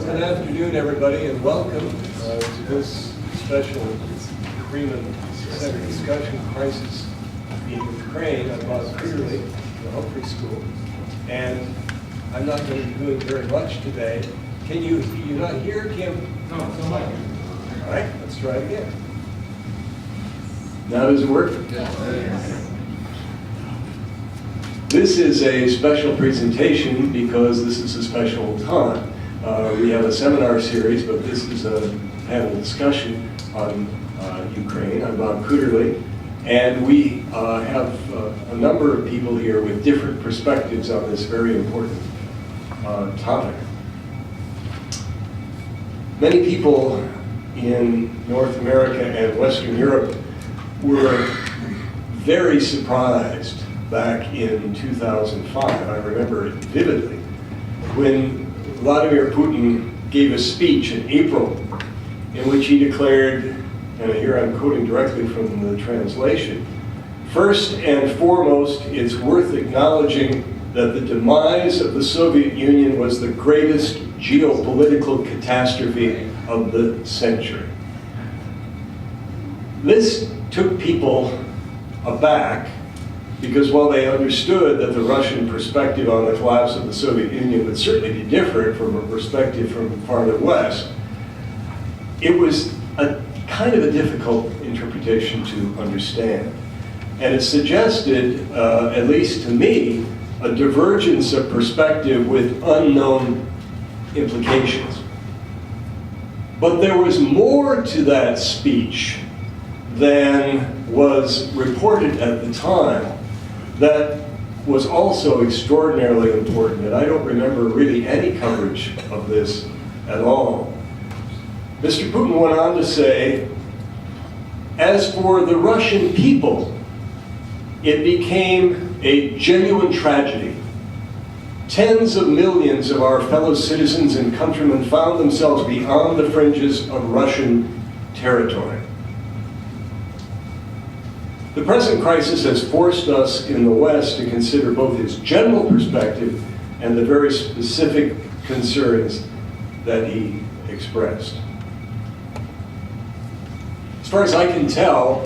Good afternoon, everybody, and welcome to this special Freeman Center discussion, Crisis in Ukraine. I'm Bob Kudrle, the Humphrey School, and I'm not going to be doing very much today. Can you not hear, Kim? No, it's on mic. All right, let's try it again. Now does it work? This is a special presentation because this is a special time. We have a seminar series, but this is a panel discussion on Ukraine. I'm Bob Kudrle, and we have a number of people here with different perspectives on this very important topic. Many people in North America and Western Europe were very surprised back in 2005. I remember it vividly when Vladimir Putin gave a speech in April in which he declared, and here I'm quoting directly from the translation, "First and foremost, it's worth acknowledging that the demise of the Soviet Union was the greatest geopolitical catastrophe of the century." This took people aback because while they understood that the Russian perspective on the collapse of the Soviet Union would certainly be different from a perspective from farther west, it was a kind of a difficult interpretation to understand. And it suggested, at least to me, a divergence of perspective with unknown implications. But there was more to that speech than was reported at the time that was also extraordinarily important, and I don't remember really any coverage of this at all. Mr. Putin went on to say, "As for the Russian people, it became a genuine tragedy. Tens of millions of our fellow citizens and countrymen found themselves beyond the fringes of Russian territory. The present crisis has forced us in the West to consider both his general perspective and the very specific concerns that he expressed." As far as I can tell,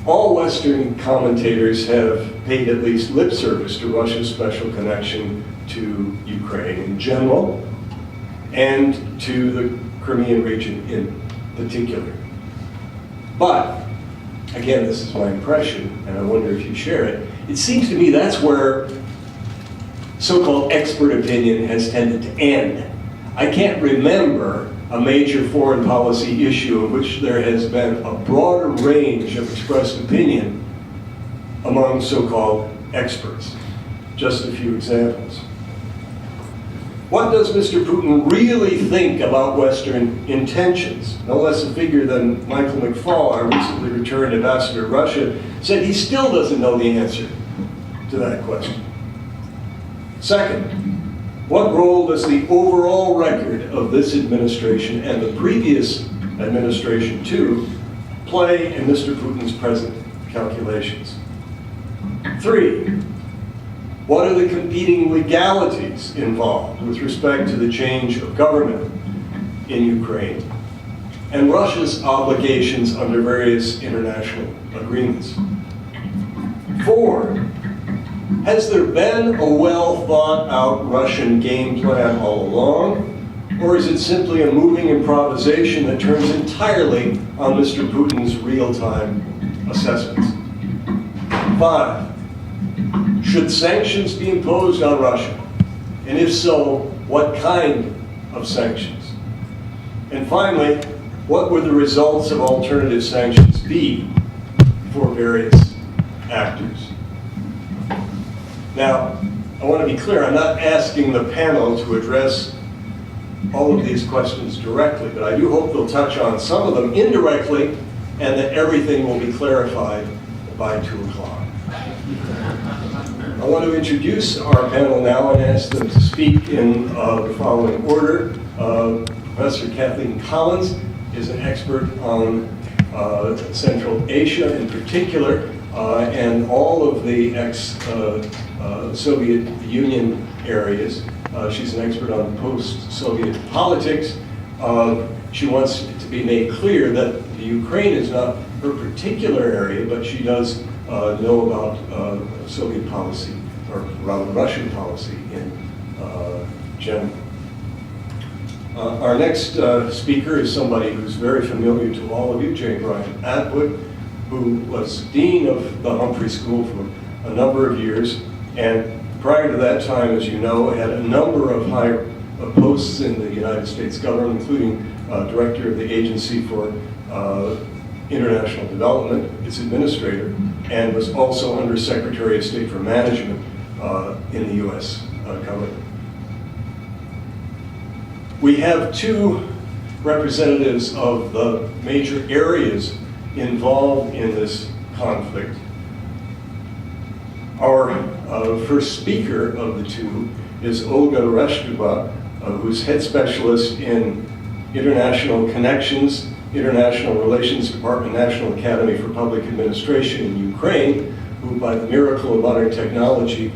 all Western commentators have paid at least lip service to Russia's special connection to Ukraine in general and to the Crimean region in particular. But again, this is my impression, and I wonder if you share it. It seems to me that's where so-called expert opinion has tended to end. I can't remember a major foreign policy issue in which there has been a broader range of expressed opinion among so-called experts. Just a few examples. What does Mr. Putin really think about Western intentions? No less a figure than Michael McFaul, our recently returned ambassador to Russia, said he still doesn't know the answer to that question. Second, what role does the overall record of this administration and the previous administration too play in Mr. Putin's present calculations? Three, what are the competing legalities involved with respect to the change of government in Ukraine and Russia's obligations under various international agreements? Four, has there been a well-thought-out Russian game plan all along, or is it simply a moving improvisation that turns entirely on Mr. Putin's real-time assessments? Five, should sanctions be imposed on Russia? And if so, what kind of sanctions? And finally, what would the results of alternative sanctions be for various actors? Now, I want to be clear, I'm not asking the panel to address all of these questions directly, but I do hope they'll touch on some of them indirectly and that everything will be clarified by 2 o'clock. I want to introduce our panel now and ask them to speak in the following order. Professor Kathleen Collins is an expert on Central Asia in particular, and all of the ex-Soviet Union areas. She's an expert on post-Soviet politics. She wants it to be made clear that the Ukraine is not her particular area, but she does know about Soviet policy, or rather Russian policy in general. Our next speaker is somebody who's very familiar to all of you, J. Brian Atwood, who was dean of the Humphrey School for a number of years, and prior to that time, as you know, had a number of high posts in the United States government, including director of the Agency for International Development, its administrator, and was also Under Secretary of State for Management in the U.S. Government. We have two representatives of the major areas involved in this conflict. Our first speaker of the two is Olga Reshetova, who's head specialist in international connections, International Relations Department, National Academy for Public Administration in Ukraine, who by the miracle of modern technology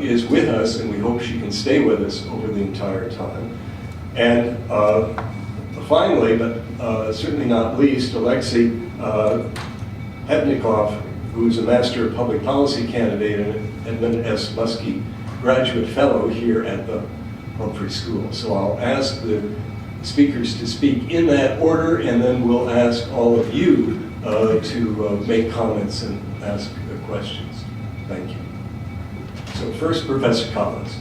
is with us, and we hope she can stay with us over the entire time. And finally, but certainly not least, Alexey Khlebnikov, who's a Master of Public Policy candidate and Edmund S. Muskie Graduate Fellow here at the Humphrey School. So I'll ask the speakers to speak in that order, and then we'll ask all of you to make comments and ask questions. Thank you. So first, Professor Collins.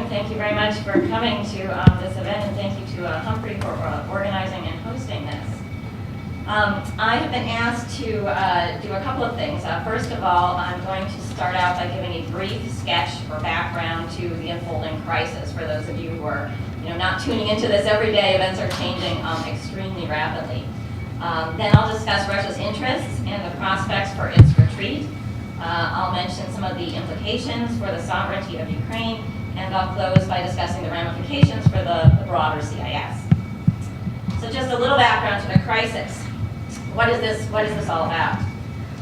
Thank you very much for coming to this event, and thank you to Humphrey for organizing and hosting this. I have been asked to do a couple of things. First of all, I'm going to start out by giving a brief sketch or background to the unfolding crisis. For those of you who are not tuning into this every day, events are changing extremely rapidly. Then I'll discuss Russia's interests and the prospects for its retreat. I'll mention some of the implications for the sovereignty of Ukraine, and I'll close by discussing the ramifications for the broader CIS. So just a little background to the crisis. What is this all about?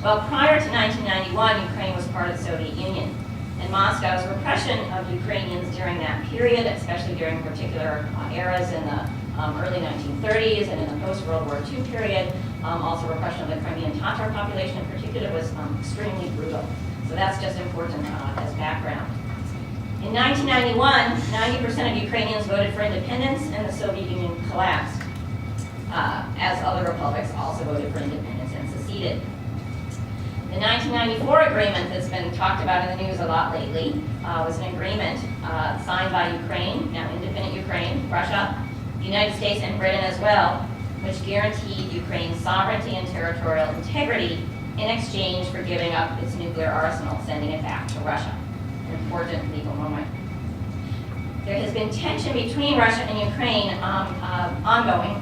Well, prior to 1991, Ukraine was part of the Soviet Union, and Moscow's repression of Ukrainians during that period, especially during particular eras in the early 1930s and in the post-World War II period, also repression of the Crimean Tatar population in particular, was extremely brutal. So that's just important as background. In 1991, 90% of Ukrainians voted for independence, and the Soviet Union collapsed, as other republics also voted for independence and seceded. The 1994 agreement that's been talked about in the news a lot lately was an agreement signed by Ukraine, now independent Ukraine, Russia, the United States, and Britain as well, which guaranteed Ukraine's sovereignty and territorial integrity in exchange for giving up its nuclear arsenal, sending it back to Russia. An important legal moment. There has been tension between Russia and Ukraine ongoing,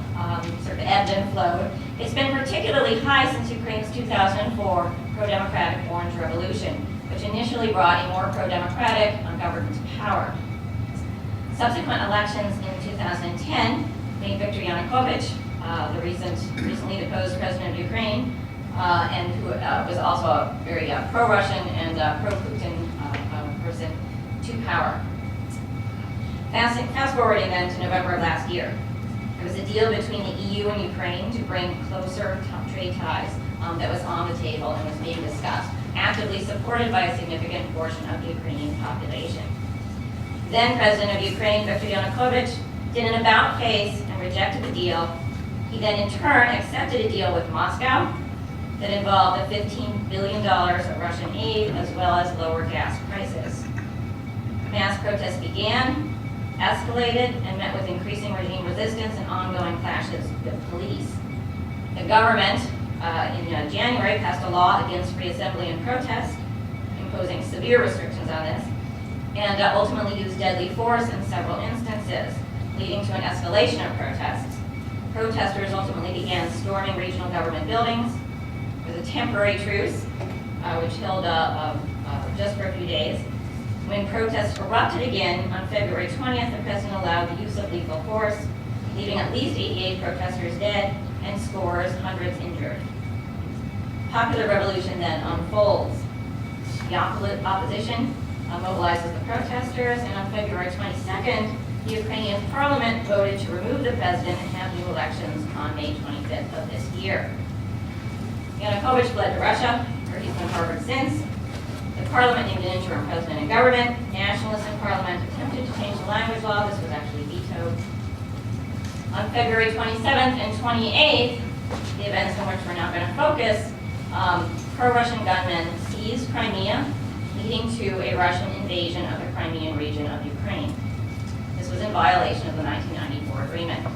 sort of ebbed and flowed. It's been particularly high since Ukraine's 2004 pro-democratic Orange Revolution, which initially brought a more pro-democratic government to power. Subsequent elections in 2010 made Viktor Yanukovych, the recently deposed president of Ukraine, and who was also a very pro-Russian and pro-Putin person, to power. Fast forwarding then to November of last year. There was a deal between the EU and Ukraine to bring closer trade ties that was on the table and was being discussed, actively supported by a significant portion of the Ukrainian population. Then President of Ukraine, Viktor Yanukovych, did an about-face and rejected the deal. He then in turn accepted a deal with Moscow that involved the $15 billion of Russian aid as well as lower gas prices. Mass protests began, escalated, and met with increasing regime resistance and ongoing clashes with police. The government in January passed a law against free assembly and protest, imposing severe restrictions on this, and ultimately used deadly force in several instances, leading to an escalation of protests. Protesters ultimately began storming regional government buildings. There was a temporary truce, which held just for a few days. When protests erupted again on February 20th, the president allowed the use of lethal force, leaving at least 88 protesters dead and hundreds injured. Popular revolution then unfolds. The opposition mobilizes the protesters, and on February 22nd, the Ukrainian parliament voted to remove the president and have new elections on May 25th of this year. Yanukovych fled to Russia, where he's been harbored since. The parliament named an interim president and government. Nationalists in parliament attempted to change the language law. This was actually vetoed. On February 27th and 28th, the events on which we're now going to focus, pro-Russian gunmen seized Crimea, leading to a Russian invasion of the Crimean region of Ukraine. This was in violation of the 1994 agreement.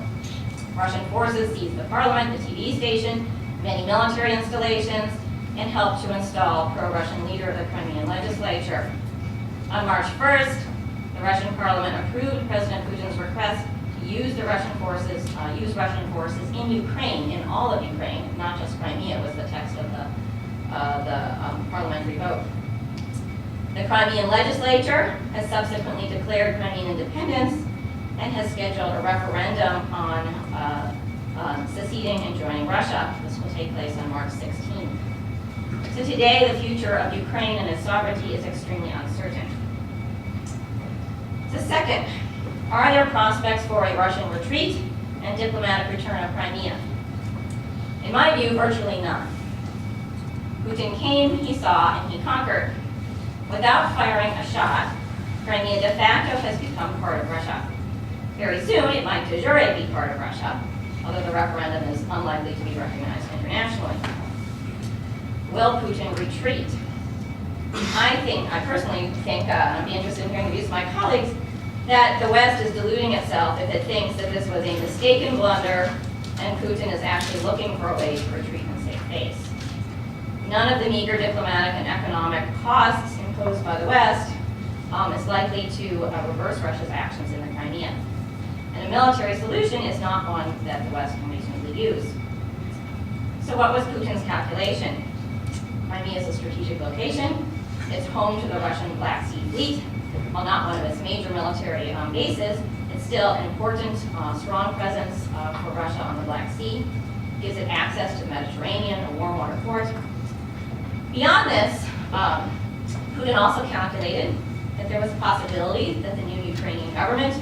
Russian forces seized the parliament, the TV station, many military installations, and helped to install pro-Russian leader of the Crimean legislature. On March 1st, the Russian parliament approved President Putin's request to use Russian forces in Ukraine, in all of Ukraine, not just Crimea, was the text of the parliamentary vote. The Crimean legislature has subsequently declared Crimean independence and has scheduled a referendum on seceding and joining Russia. This will take place on March 16th. So today, the future of Ukraine and its sovereignty is extremely uncertain. So second, are there prospects for a Russian retreat and diplomatic return of Crimea? In my view, virtually none. Putin came, he saw, and he conquered. Without firing a shot, Crimea de facto has become part of Russia. Very soon, it might de jure be part of Russia, although the referendum is unlikely to be recognized internationally. Will Putin retreat? I personally think, I'd be interested in hearing the views of my colleagues, that the West is deluding itself if it thinks that this was a mistaken blunder and Putin is actually looking for a way to retreat and save face. None of the meager diplomatic and economic costs imposed by the West is likely to reverse Russia's actions in the Crimea. And a military solution is not one that the West can reasonably use. So what was Putin's calculation? Crimea is a strategic location. It's home to the Russian Black Sea Fleet. While not one of its major military bases, it's still an important, strong presence for Russia on the Black Sea. It gives it access to the Mediterranean, a warm water port. Beyond this, Putin also calculated that there was a possibility that the new Ukrainian government,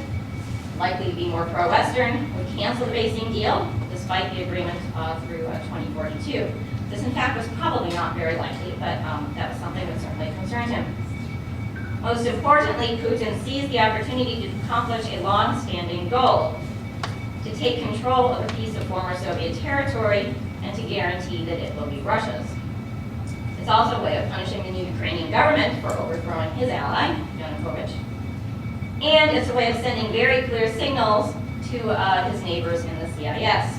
likely to be more pro-Western, would cancel the basing deal, despite the agreement through 2042. This, in fact, was probably not very likely, but that was something that certainly concerned him. Most importantly, Putin seized the opportunity to accomplish a long-standing goal, to take control of a piece of former Soviet territory and to guarantee that it will be Russia's. It's also a way of punishing the new Ukrainian government for overthrowing his ally, Yanukovych. And it's a way of sending very clear signals to his neighbors in the CIS.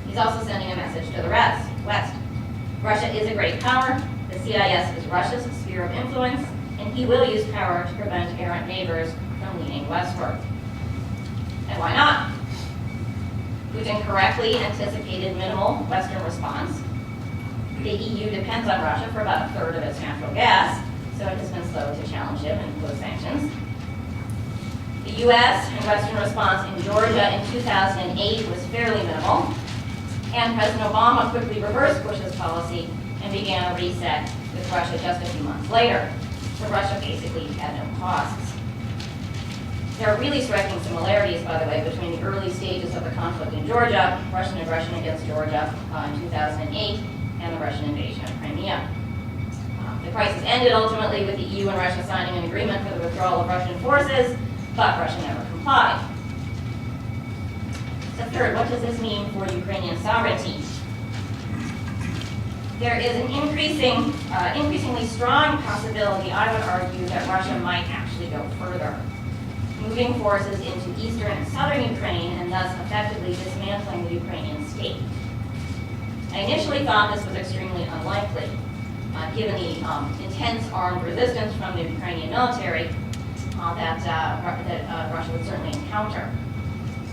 He's also sending a message to the West. Russia is a great power. The CIS is Russia's sphere of influence, and he will use power to prevent errant neighbors from leaning westward. And why not? Putin correctly anticipated minimal Western response. The EU depends on Russia for about a third of its natural gas, so it has been slow to challenge him and impose sanctions. The US and Western response in Georgia in 2008 was fairly minimal, and President Obama quickly reversed Bush's policy and began a reset with Russia just a few months later. So Russia basically had no costs. There are really striking similarities, by the way, between the early stages of the conflict in Georgia, Russian aggression against Georgia in 2008, and the Russian invasion of Crimea. The crisis ended ultimately with the EU and Russia signing an agreement for the withdrawal of Russian forces, but Russia never complied. So third, what does this mean for Ukrainian sovereignty? There is an increasingly strong possibility, I would argue, that Russia might actually go further, moving forces into eastern and southern Ukraine and thus effectively dismantling the Ukrainian state. I initially thought this was extremely unlikely, given the intense armed resistance from the Ukrainian military that Russia would certainly encounter,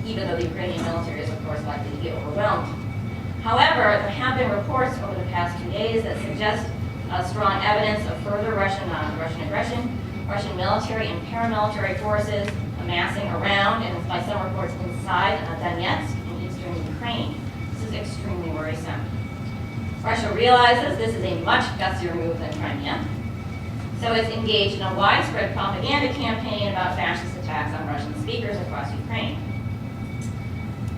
even though the Ukrainian military is, of course, likely to be overwhelmed. However, there have been reports over the past 2 days that suggest strong evidence of further Russian aggression Russian military and paramilitary forces amassing around, and by some reports inside Donetsk in eastern Ukraine. This is extremely worrisome. Russia realizes this is a much gutsier move than Crimea, so it's engaged in a widespread propaganda campaign about fascist attacks on Russian speakers across Ukraine.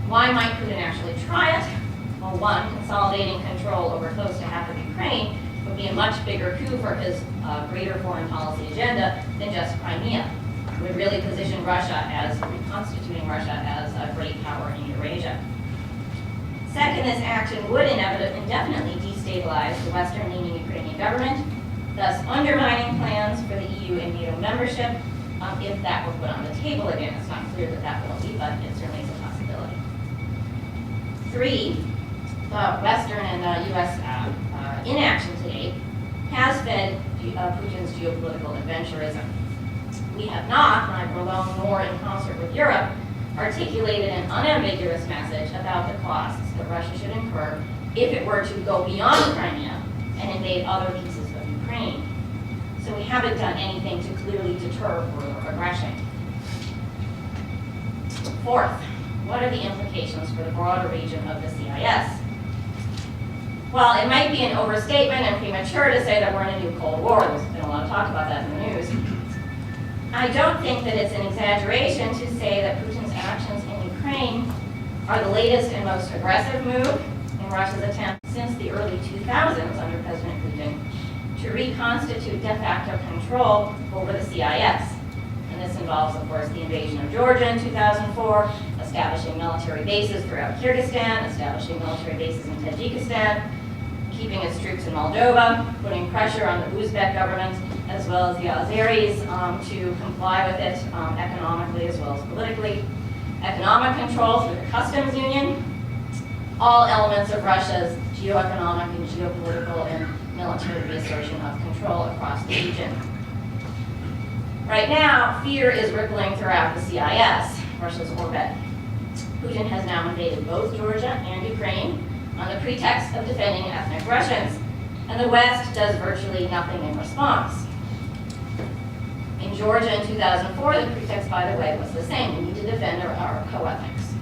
Why might Putin actually try it? Well, one, consolidating control over close to half of Ukraine would be a much bigger coup for his greater foreign policy agenda than just Crimea. It would really position Russia as, reconstituting Russia as a great power in Eurasia. Second, this action would indefinitely destabilize the Western-leaning Ukrainian government, thus undermining plans for the EU and NATO membership if that were put on the table again. It's not clear that that will be, but it certainly is a possibility. Three, the Western and U.S. Inaction today has fed Putin's geopolitical adventurism. We have not, neither alone nor in concert with Europe, articulated an unambiguous message about the costs that Russia should incur if it were to go beyond Crimea and invade other pieces of Ukraine. So we haven't done anything to clearly deter further aggression. Fourth, what are the implications for the broader region of the CIS? Well, it might be an overstatement and premature to say that we're in a new Cold War. There's been a lot of talk about that in the news. I don't think that it's an exaggeration to say that Putin's actions in Ukraine are the latest and most aggressive move in Russia's attempt since the early 2000s under President Putin to reconstitute de facto control over the CIS. And this involves, of course, the invasion of Georgia in 2004, establishing military bases throughout Kyrgyzstan, establishing military bases in Tajikistan, keeping its troops in Moldova, putting pressure on the Uzbek government as well as the Azeris to comply with it economically as well as politically. Economic control through the customs union, all elements of Russia's geoeconomic and geopolitical and military reassertion of control across the region. Right now, fear is rippling throughout the CIS, Russia's orbit. Putin has now invaded both Georgia and Ukraine on the pretext of defending ethnic Russians, and the West does virtually nothing in response. In Georgia in 2004, the pretext, by the way, was the same. We need to defend our co-ethnics.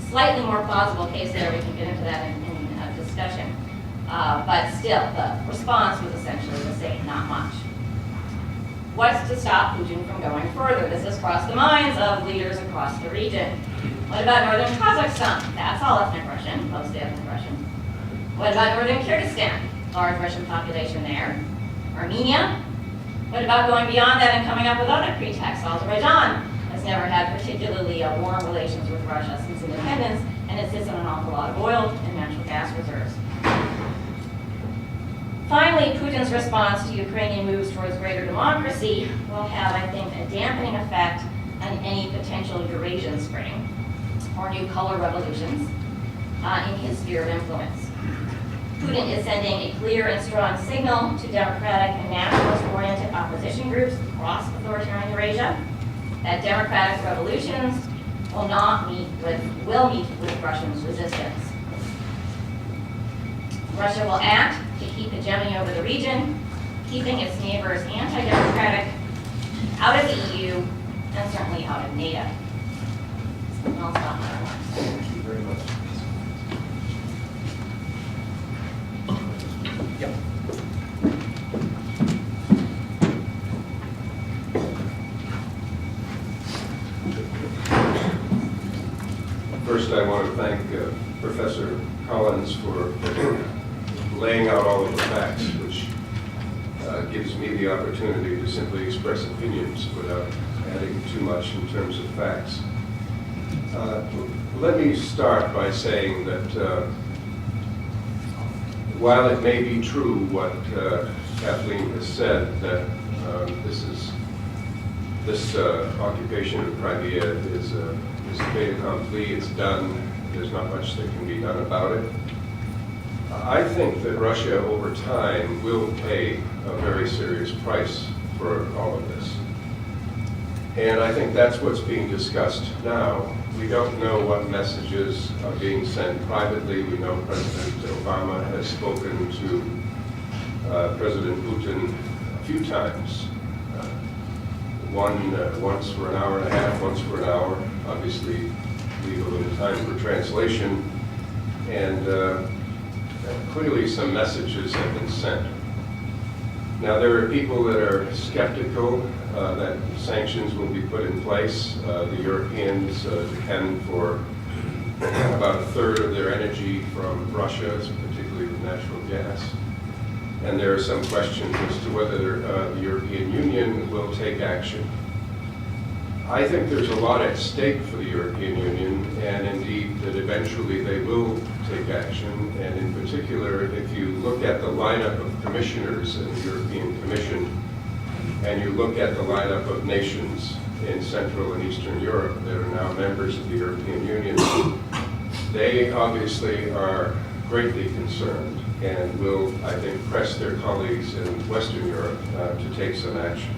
Slightly more plausible case there, we can get into that in discussion. But still, the response was essentially the same, not much. What's to stop Putin from going further? This has crossed the minds of leaders across the region. What about northern Kazakhstan? That's all ethnic Russian, mostly ethnic Russian. What about northern Kyrgyzstan? Large Russian population there. Armenia? What about going beyond that and coming up with other pretexts? Azerbaijan has never had particularly warm relations with Russia since independence, and it sits on an awful lot of oil and natural gas reserves. Finally, Putin's response to Ukrainian moves towards greater democracy will have, I think, a dampening effect on any potential Eurasian spring or new color revolutions in his sphere of influence. Putin is sending a clear and strong signal to democratic and nationalist-oriented opposition groups across authoritarian Eurasia that democratic revolutions will meet with Russia's resistance. Russia will act to keep hegemony over the region, keeping its neighbors anti-democratic, out of the EU, and certainly out of NATO. And I'll stop my remarks. Thank you very much. Yep. First, I want to thank Professor Collins for laying out all of the facts, which gives me the opportunity to simply express opinions without adding too much in terms of facts. Let me start by saying that while it may be true what Kathleen has said, that this occupation of Crimea is a fait accompli, it's done, there's not much that can be done about it. I think that Russia over time will pay a very serious price for all of this. And I think that's what's being discussed now. We don't know what messages are being sent privately. We know President Obama has spoken to President Putin a few times once for an hour and a half, once for an hour. Obviously, leave a little time for translation. And clearly some messages have been sent. Now, there are people that are skeptical that sanctions will be put in place. The Europeans depend for about a third of their energy from Russia, particularly with natural gas. And there are some questions as to whether the European Union will take action. I think there's a lot at stake for the European Union, and indeed that eventually they will take action. And in particular, if you look at the lineup of commissioners in the European Commission, and you look at the lineup of nations in Central and Eastern Europe that are now members of the European Union, they obviously are greatly concerned and will, I think, press their colleagues in Western Europe to take some action.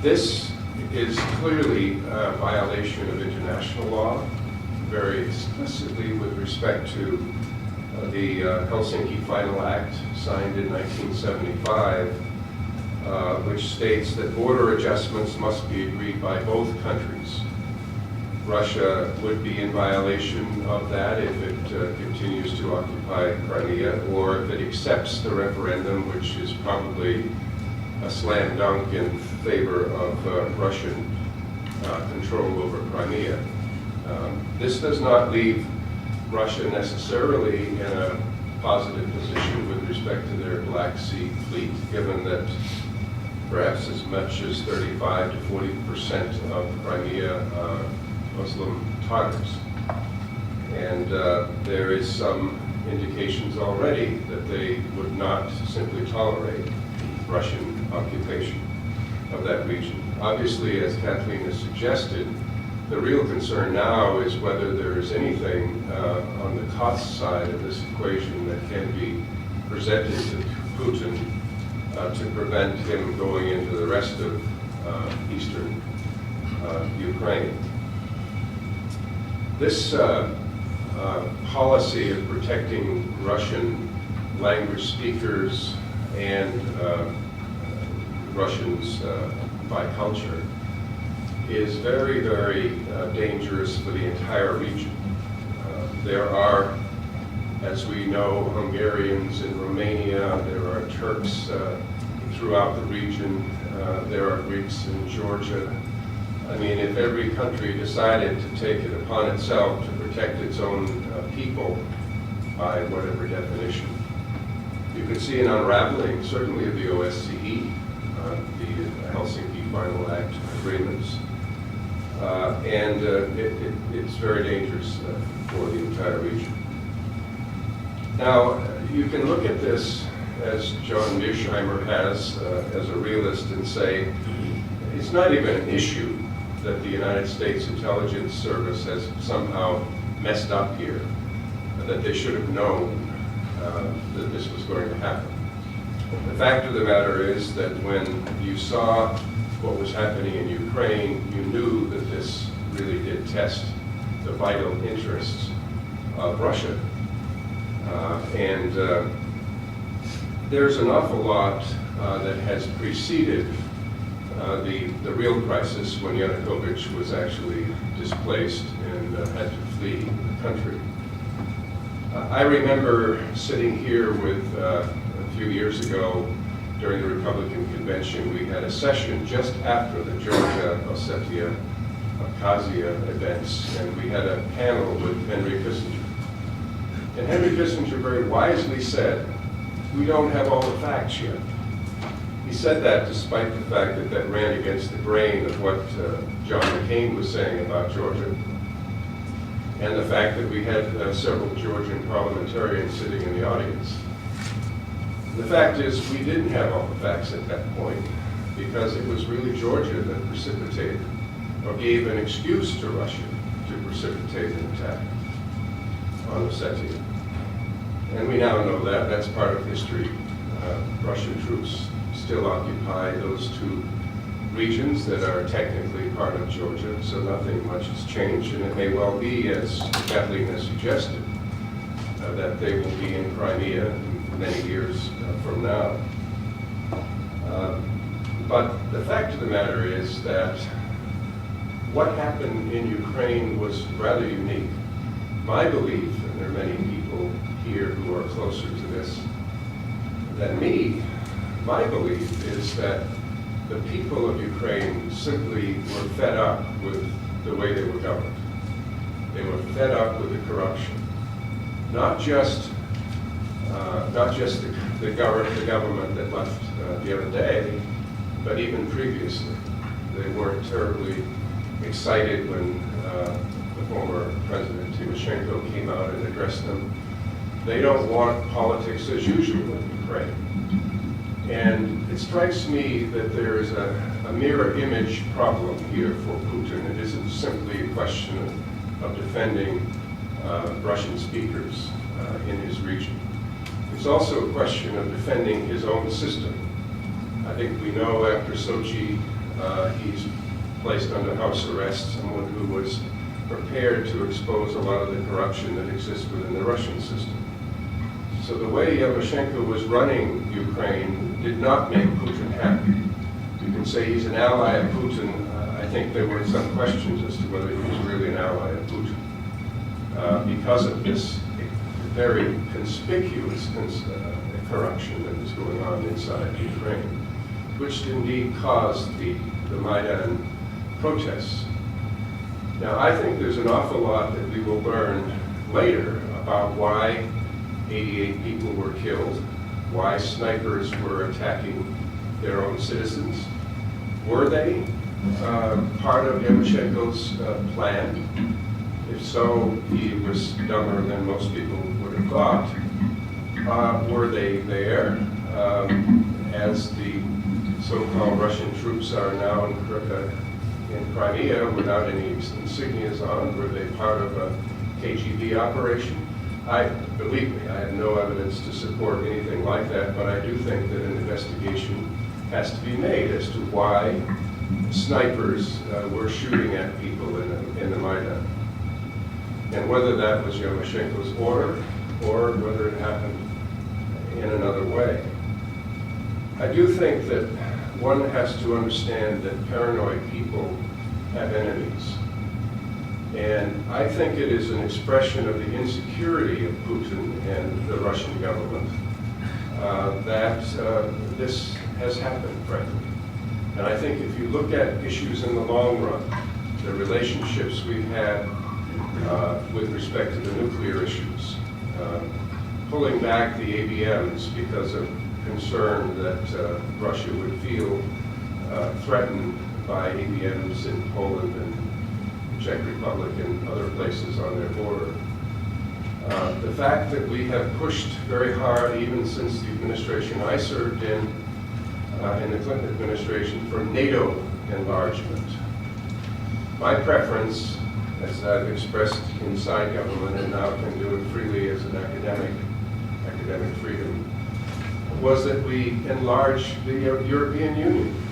This is clearly a violation of international law, very explicitly with respect to the Helsinki Final Act signed in 1975, which states that border adjustments must be agreed by both countries. Russia would be in violation of that if it continues to occupy Crimea, or if it accepts the referendum, which is probably a slam dunk in favor of Russian control over Crimea. This does not leave Russia necessarily in a positive position with respect to their Black Sea fleet, given that perhaps as much as 35 to 40% of Crimea are Muslim Tatars. And there is some indications already that they would not simply tolerate Russian occupation of that region. Obviously, as Kathleen has suggested, the real concern now is whether there is anything on the cost side of this equation that can be presented to Putin to prevent him going into the rest of eastern Ukraine. This policy of protecting Russian language speakers and Russians by culture is very, very dangerous for the entire region. There are, as we know, Hungarians in Romania, there are Turks throughout the region, there are Greeks in Georgia. I mean, if every country decided to take it upon itself to protect its own people by whatever definition, you could see an unraveling, certainly of the OSCE, the Helsinki Final Act agreements. And it's very dangerous for the entire region. Now, you can look at this, as John Mearsheimer has, as a realist, and say, it's not even an issue that the United States Intelligence Service has somehow messed up here, that they should have known that this was going to happen. The fact of the matter is that when you saw what was happening in Ukraine, you knew that this really did test the vital interests of Russia. And there's an awful lot that has preceded the real crisis when Yanukovych was actually displaced and had to flee the country. I remember sitting here with, a few years ago, during the Republican convention, we had a session just after the Georgia, Ossetia, Abkhazia events, and we had a panel with Henry Kissinger. And Henry Kissinger very wisely said, we don't have all the facts yet. He said that despite the fact that that ran against the grain of what John McCain was saying about Georgia, and the fact that we had several Georgian parliamentarians sitting in the audience. The fact is, we didn't have all the facts at that point, because it was really Georgia that precipitated, or gave an excuse to Russia to precipitate an attack on Ossetia. And we now know that, that's part of history. Russian troops still occupy those two regions that are technically part of Georgia, so nothing much has changed, and it may well be, as Kathleen has suggested, that they will be in Crimea many years from now. But the fact of the matter is that what happened in Ukraine was rather unique. My belief, and there are many people here who are closer to this than me, my belief is that the people of Ukraine simply were fed up with the way they were governed. They were fed up with the corruption. Not just the government that left the other day, but even previously. They weren't terribly excited when the former President Tymoshenko came out and addressed them. They don't want politics as usual in Ukraine. And it strikes me that there is a mirror image problem here for Putin. It isn't simply a question of defending Russian speakers in his region. It's also a question of defending his own system. I think we know after Sochi, he's placed under house arrest someone who was prepared to expose a lot of the corruption that exists within the Russian system. So the way Yamashenko was running Ukraine did not make Putin happy. You can say he's an ally of Putin. I think there were some questions as to whether he was really an ally of Putin because of this very conspicuous corruption that was going on inside Ukraine, which indeed caused the Maidan protests. Now, I think there's an awful lot that we will learn later about why 88 people were killed, why snipers were attacking their own citizens. Were they part of Yamashenko's plan? If so, he was dumber than most people would have thought. Were they there as the so-called Russian troops are now in Crimea without any insignias on? Were they part of a KGB operation? Believe me, I have no evidence to support anything like that, but I do think that an investigation has to be made as to why snipers were shooting at people in the Maidan. And whether that was Yamashenko's order or whether it happened in another way. I do think that one has to understand that paranoid people have enemies. And I think it is an expression of the insecurity of Putin and the Russian government that this has happened, frankly. And I think if you look at issues in the long run, the relationships we've had with respect to the nuclear issues, pulling back the ABMs because of concern that Russia would feel threatened by ABMs in Poland and Czech Republic and other places on their border. The fact that we have pushed very hard, even since the administration I served in the Clinton administration, for NATO enlargement. My preference, as I've expressed inside government and now can do it freely as an academic freedom, was that we enlarge the European Union.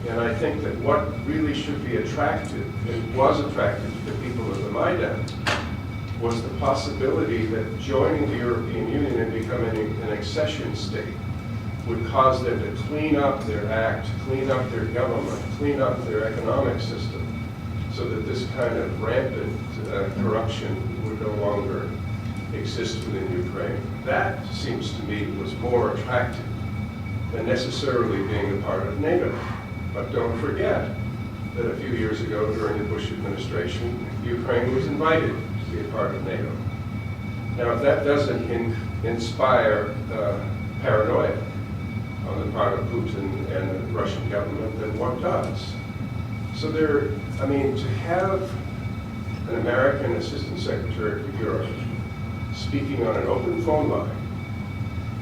And I think that what really should be attractive, and was attractive to the people of the Maidan, was the possibility that joining the European Union and becoming an accession state would cause them to clean up their act, clean up their government, clean up their economic system, so that this kind of rampant corruption would no longer exist within Ukraine. That seems to me was more attractive than necessarily being a part of NATO. But don't forget that a few years ago, during the Bush administration, Ukraine was invited to be a part of NATO. Now, if that doesn't inspire paranoia on the part of Putin and the Russian government, then what does? So to have an American Assistant Secretary for Europe speaking on an open phone line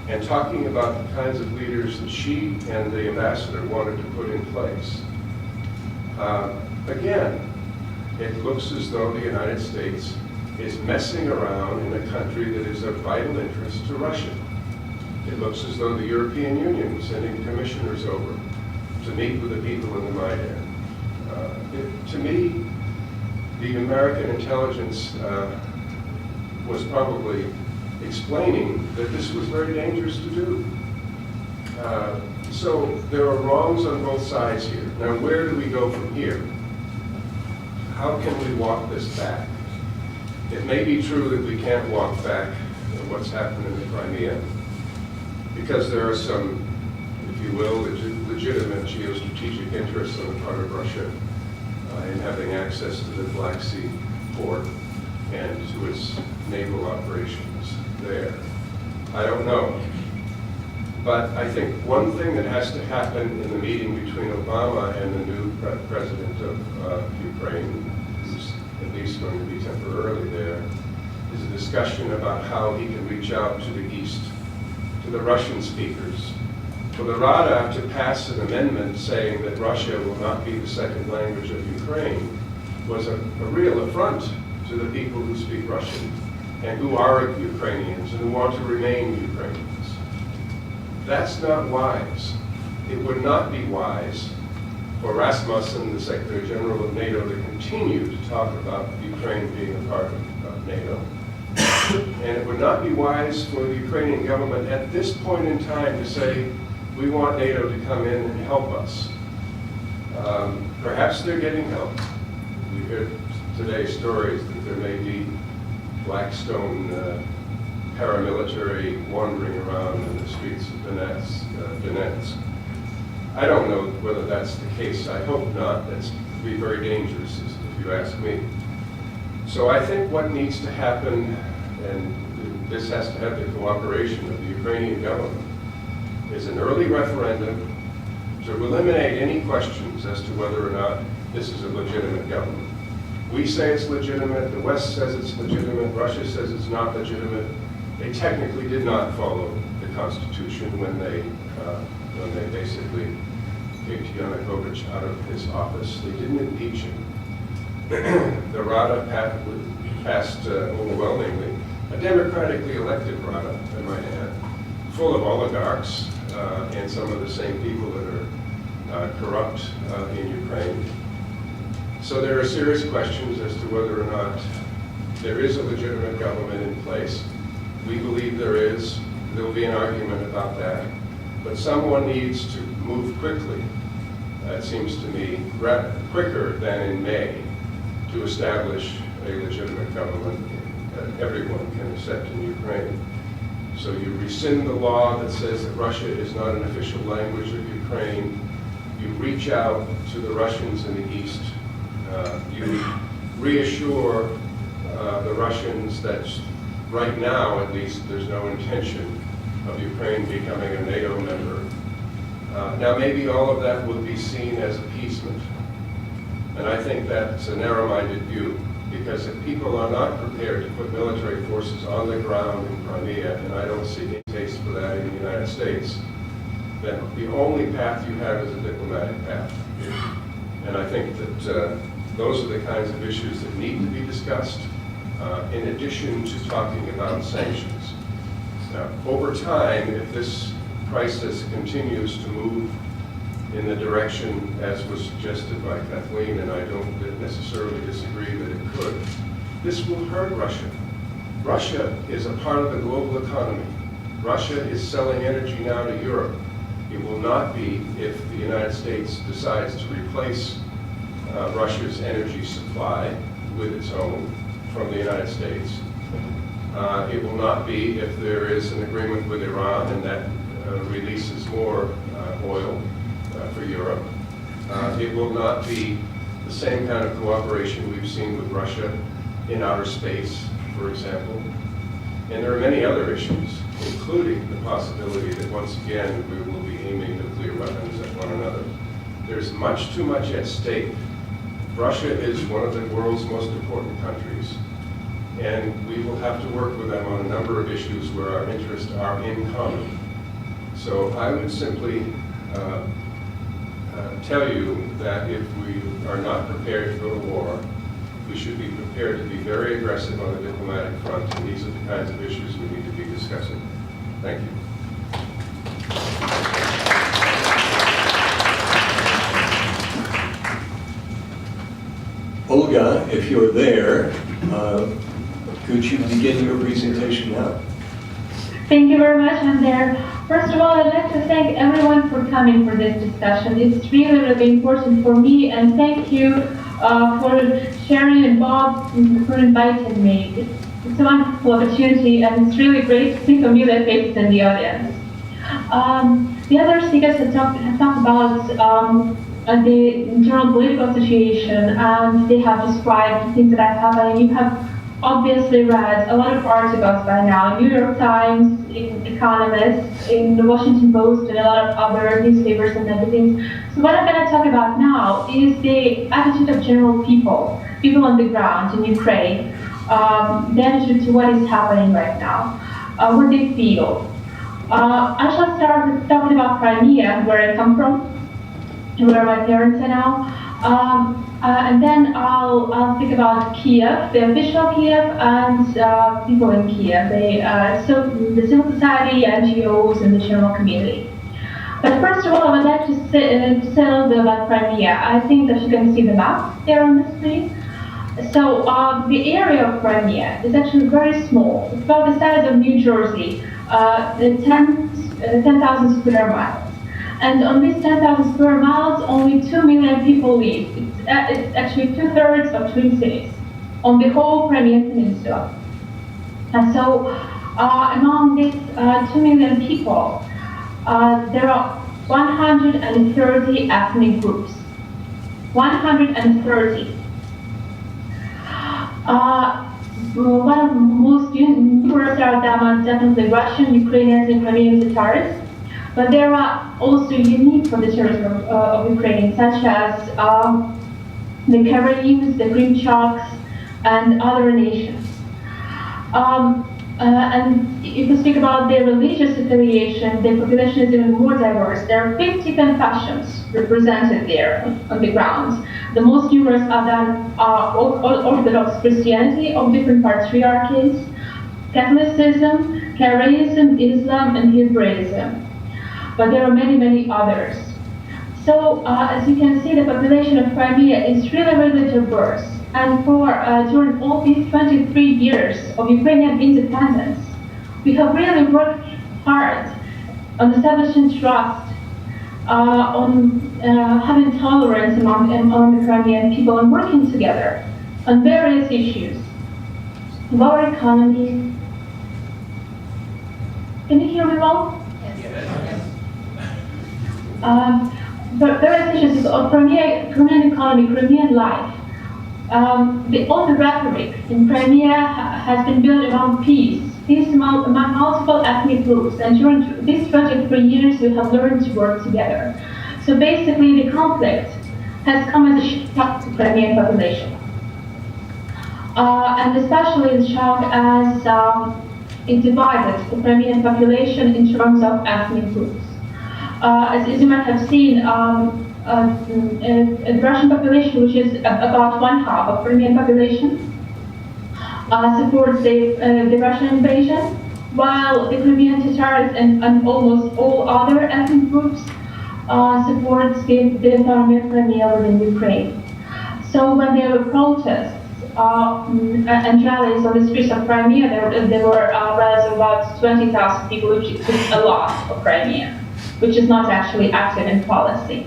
and talking about the kinds of leaders that she and the ambassador wanted to put in place. Again, it looks as though the United States is messing around in a country that is of vital interest to Russia. It looks as though the European Union was sending commissioners over to meet with the people in the Maidan. To me, the American intelligence was probably explaining that this was very dangerous to do. So there are wrongs on both sides here. Now, where do we go from here? How can we walk this back? It may be true that we can't walk back what's happened in the Crimea, because there are some, if you will, legitimate geostrategic interests on the part of Russia in having access to the Black Sea port and to its naval operations there. I don't know. But I think one thing that has to happen in the meeting between Obama and the new president of Ukraine, who's at least going to be temporarily there, is a discussion about how he can reach out to the east, to the Russian speakers. For the Rada to pass an amendment saying that Russia will not be the second language of Ukraine was a real affront to the people who speak Russian and who are Ukrainians and who want to remain Ukrainians. That's not wise. It would not be wise for Rasmussen, the Secretary General of NATO, to continue to talk about Ukraine being a part of NATO. And it would not be wise for the Ukrainian government at this point in time to say, we want NATO to come in and help us. Perhaps they're getting help. We heard today stories that there may be Blackstone paramilitary wandering around in the streets of Donetsk. I don't know whether that's the case. I hope not. That's would be very dangerous, if you ask me. So I think what needs to happen, and this has to have the cooperation of the Ukrainian government, is an early referendum to eliminate any questions as to whether or not this is a legitimate government. We say it's legitimate, the West says it's legitimate, Russia says it's not legitimate. They technically did not follow the Constitution when they basically kicked Yanukovych out of his office. They didn't impeach him. The Rada passed overwhelmingly, a democratically elected Rada, I might add, full of oligarchs and some of the same people that are corrupt in Ukraine. So there are serious questions as to whether or not there is a legitimate government in place. We believe there is. There will be an argument about that. But someone needs to move quickly, it seems to me, quicker than in May, to establish a legitimate government that everyone can accept in Ukraine. So you rescind the law that says that Russia is not an official language of Ukraine. You reach out to the Russians in the east. You reassure the Russians that right now, at least, there's no intention of Ukraine becoming a NATO member. Now, maybe all of that will be seen as appeasement. And I think that's a narrow-minded view, because if people are not prepared to put military forces on the ground in Crimea, and I don't see any case for that in the United States, then the only path you have is a diplomatic path. And I think that those are the kinds of issues that need to be discussed, in addition to talking about sanctions. Now, over time, if this crisis continues to move in the direction as was suggested by Kathleen, and I don't necessarily disagree that it could, this will hurt Russia. Russia is a part of the global economy. Russia is selling energy now to Europe. It will not be if the United States decides to replace Russia's energy supply with its own from the United States. It will not be if there is an agreement with Iran and that releases more oil for Europe. It will not be the same kind of cooperation we've seen with Russia in outer space, for example. And there are many other issues, including the possibility that once again we will be aiming nuclear weapons at one another. There's much too much at stake. Russia is one of the world's most important countries, and we will have to work with them on a number of issues where our interests are in common. So I would simply tell you that if we are not prepared to go to war, we should be prepared to be very aggressive on the diplomatic front, and these are the kinds of issues we need to be discussing. Thank you. Olga, if you're there, could you begin your presentation now? Thank you very much, I'm there. First of all, I'd like to thank everyone for coming for this discussion. It's really, really important for me, and thank you for Sherry and Bob for inviting me. It's a wonderful opportunity, and it's really great to see familiar faces in the audience. The other speakers have talked about the general political situation, and they have described things that have happened. You have obviously read a lot of articles by now, New York Times, in Economist, in the Washington Post, and a lot of other newspapers and everything. So what I'm going to talk about now is the attitude of general people on the ground in Ukraine, the attitude to what is happening right now, what they feel. I shall start with talking about Crimea, where I come from, where my parents are now. And then I'll speak about Kiev, the official Kiev, and people in Kiev, the civil society, NGOs, and the general community. But first of all, I would like to say a little bit about Crimea. I think that you can see the map there on the screen. So the area of Crimea is actually very small. It's about the size of New Jersey, 10,000 square miles. And on these 10,000 square miles, only 2 million people live. It's actually 2/3 of twin cities on the whole Crimean Peninsula. And so among these 2 million people, there are 130 ethnic groups. 130. One of the most numerous are definitely Russian, Ukrainians, and Crimean Tatars. But there are also unique for the territory of Ukraine, such as the Karayims, the Krimchaks, and other nations. And if we speak about their religious affiliation, their population is even more diverse. There are 50 confessions represented there on the ground. The most numerous are Orthodox Christianity of different patriarchies, Catholicism, Karaism, Islam, and Hebraism. But there are many, many others. So, as you can see, the population of Crimea is really, really diverse. And during all these 23 years of Ukrainian independence, we have really worked hard on establishing trust, on having tolerance among the Crimean people, and working together on various issues of our economy. Can you hear me well? Various issues of Crimean economy, Crimean life. All the rhetoric in Crimea has been built around peace among multiple ethnic groups, and during these 23 years we have learned to work together. So basically the conflict has come as a shock to the Crimean population. And especially the shock as it divided the Crimean population in terms of ethnic groups. As you might have seen, the Russian population, which is about 1/2 of Crimean population, supports the Russian invasion, while the Crimean Tatars and almost all other ethnic groups supports the autonomy of Crimea within Ukraine. So when there were protests and rallies on the streets of Crimea, there were rallies of about 20,000 people, which is a lot of Crimea, which is not actually active in policy.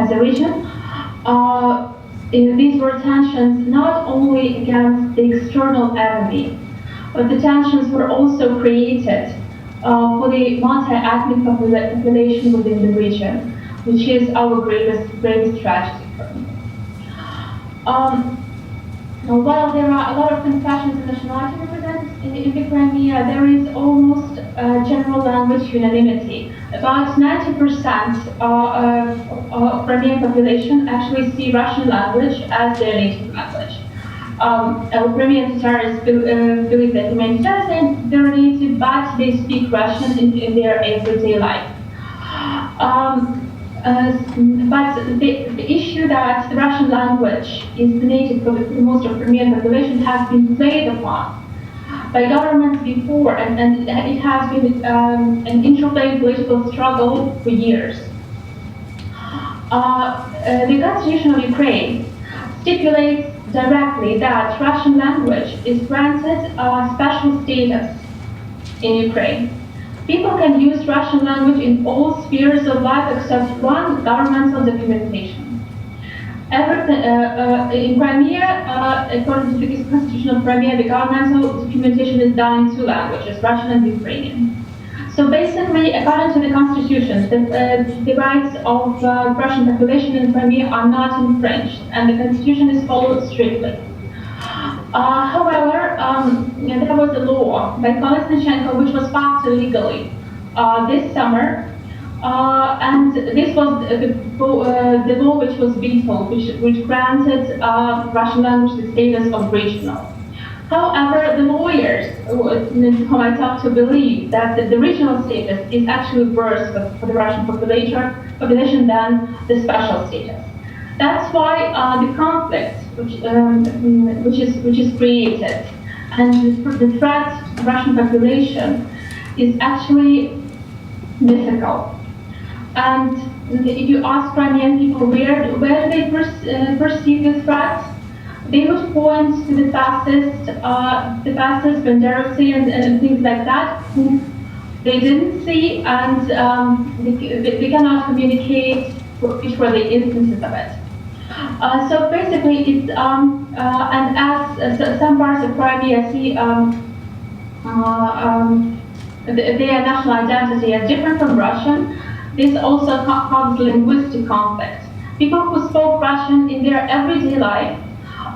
As a region, these were tensions not only against the external enemy, but the tensions were also created for the multi-ethnic population within the region, which is our greatest tragedy currently. While there are a lot of confessions and nationality represented in the Crimea, there is almost general language unanimity. About 90% of Crimean population actually see Russian language as their native language. Crimean Tatars believe that Crimean Tatars are their native, but they speak Russian in their everyday life. But the issue that the Russian language is the native for most of Crimean population has been played upon by governments before, and it has been an interplay political struggle for years. The Constitution of Ukraine stipulates directly that Russian language is granted a special status in Ukraine. People can use Russian language in all spheres of life except one, governmental documentation. Everything, in Crimea, according to the Constitution of Crimea, the governmental documentation is done in two languages, Russian and Ukrainian. So basically, according to the Constitution, the rights of the Russian population in Crimea are not infringed, and the Constitution is followed strictly. However, there was a law by Khlebnikov which was passed illegally this summer, and this was the law which was vetoed, which granted Russian language the status of regional. However, the lawyers whom I talked to believe that the regional status is actually worse for the Russian population than the special status. That's why the conflict which is created and the threat to the Russian population is actually difficult. And if you ask Crimean people where do they perceive the threat, they would point to the fascists, Banderovцы, and things like that, who they didn't see, and they cannot communicate which were the instances of it. So basically, it's and as some parts of Crimea see their national identity as different from Russian, this also causes linguistic conflict. People who spoke Russian in their everyday life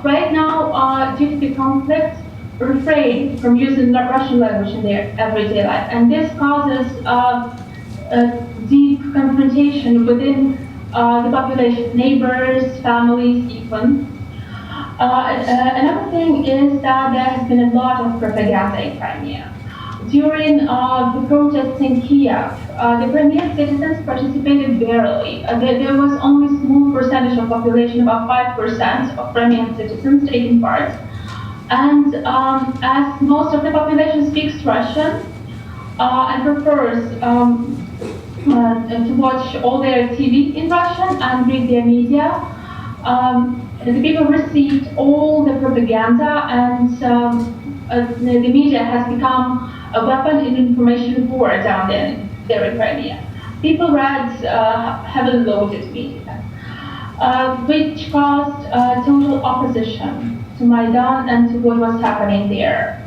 right now, due to the conflict, refrain from using the Russian language in their everyday life, and this causes a deep confrontation within the population, neighbors, families, even. Another thing is that there has been a lot of propaganda in Crimea. During the protests in Kiev, the Crimean citizens participated barely. There was only a small percentage of population, about 5% of Crimean citizens taking part. And as most of the population speaks Russian and prefers to watch all their TV in Russian and read their media, the people received all the propaganda, and the media has become a weapon in information war down there in Crimea. People read heavily loaded media, which caused total opposition to Maidan and to what was happening there.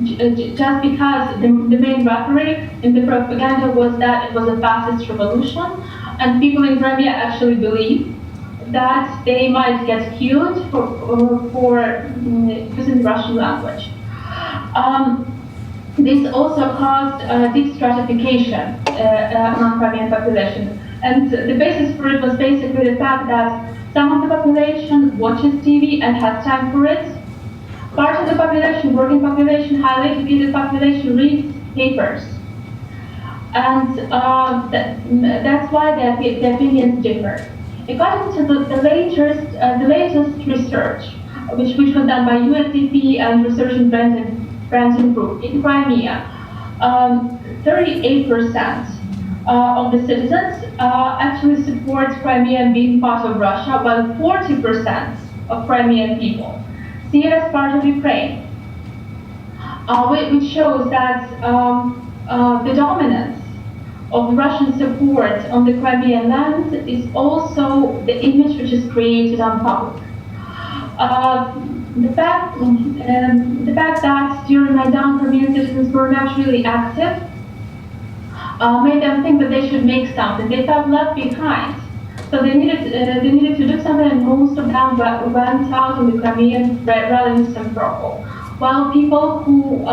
Just because the main rhetoric in the propaganda was that it was a fascist revolution, and people in Crimea actually believed that they might get killed for using the Russian language. This also caused deep stratification among Crimean population. And the basis for it was basically the fact that some of the population watches TV and has time for it. Part of the population, working population, highly educated population, reads papers. And that's why the opinions differ. According to the latest research, which was done by USDP and Research and Branding Group in Crimea, 38% of the citizens actually support Crimea being part of Russia, while 40% of Crimean people see it as part of Ukraine, which shows that the dominance of Russian support on the Crimean land is also the image which is created on public. The fact that during Maidan, Crimean citizens were not really active made them think that they should make something. They felt left behind, so they needed to do something, and most of them went out on the Crimean rallying Simferopol. While people who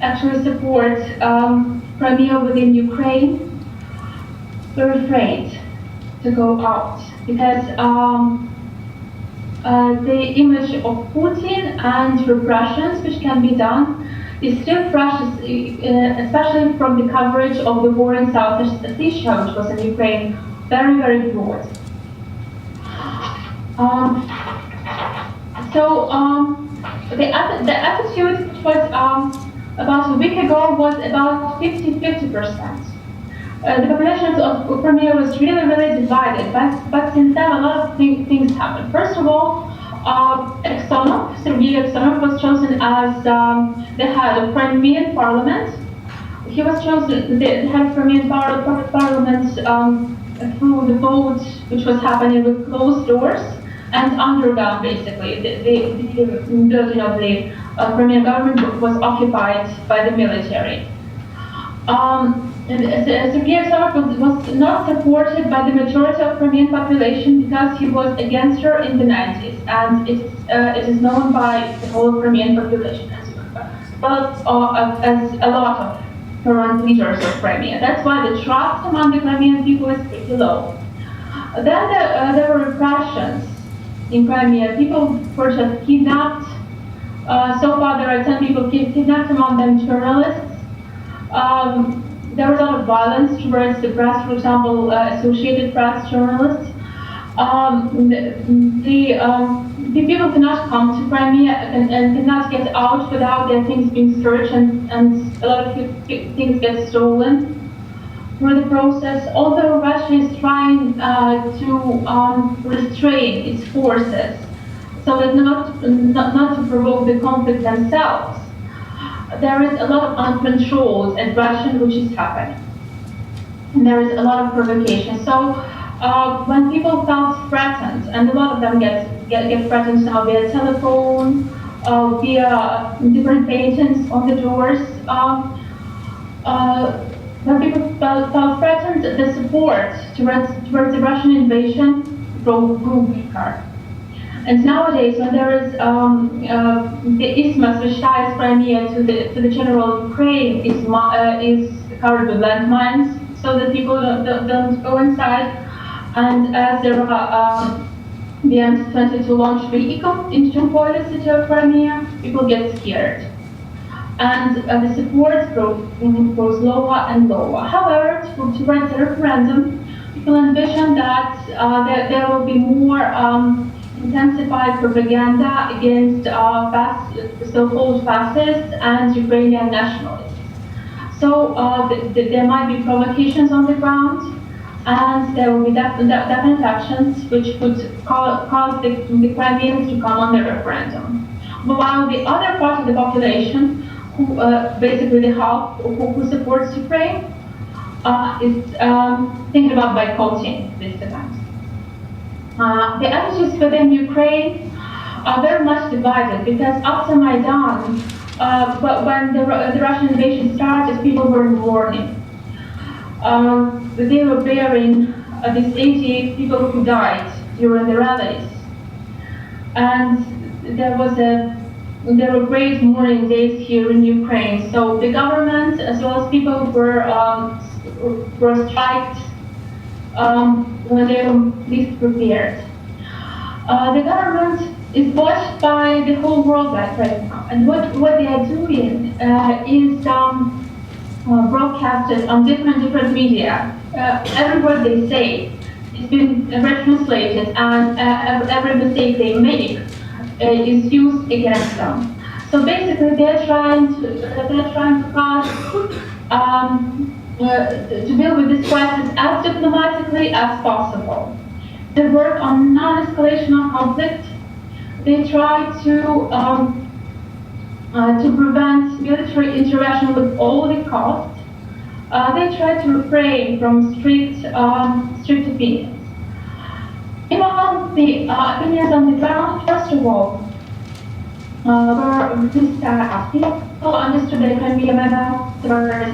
actually support Crimea within Ukraine were afraid to go out because the image of Putin and repressions which can be done is still fresh, especially from the coverage of the war in South Ossetia, which was in Ukraine, very, very broad. The attitude which was about a week ago was about 50%. The population of Crimea was really, really divided, but since then a lot of things happened. First of all, Sergei Aksyonov was chosen as the head of Crimean parliament, he was chosen, the head of Crimean parliament through the vote which was happening with closed doors and underground, basically. The building of the Crimean government was occupied by the military. Reshetova was not supported by the majority of Crimean population because he was against her in the 90s, and it is known by the whole Crimean population as well as a lot of current leaders of Crimea. That's why the trust among the Crimean people is pretty low. Then there were repressions in Crimea. People were just kidnapped. So far there are 10 people kidnapped, among them journalists. There was a lot of violence towards the press, for example, Associated Press journalists. The people cannot come to Crimea and cannot get out without their things being searched, and a lot of things get stolen through the process. Although Russia is trying to restrain its forces so that not to provoke the conflict themselves, there is a lot of uncontrolled aggression which is happening. And there is a lot of provocation. So when people felt threatened, and a lot of them get threatened now via telephone, via different paintings on the doors, when people felt threatened, the support towards the Russian invasion grew weaker. And nowadays, when there is the isthmus which ties Crimea to the general Ukraine is covered with landmines, so that people don't go inside. And as there are the M22 launch vehicle into the city of Crimea, people get scared. And the support grows lower and lower. However, towards the referendum, people envision that there will be more intensified propaganda against so-called fascists and Ukrainian nationalists. So there might be provocations on the ground, and there will be definite actions which would cause the Crimeans to come on the referendum. While the other part of the population, who basically the half who supports Ukraine, is thinking about boycotting this event. The attitudes within Ukraine are very much divided, because after Maidan, when the Russian invasion started, people were in mourning. They were burying these 88 people who died during the rallies, and there were great mourning days here in Ukraine. So the government, as well as people, were striked when they were least prepared. The government is watched by the whole world right now, and what they are doing is broadcasted on different media. Every word they say is being retranslated, and every mistake they make is used against them. So basically, they're trying to deal with this crisis as diplomatically as possible. They work on non-escalation of conflict. They try to prevent military intervention with all the costs. They try to refrain from strict opinions. Among the opinions on the ground, first of all, were people understood the Crimea Legitimacy.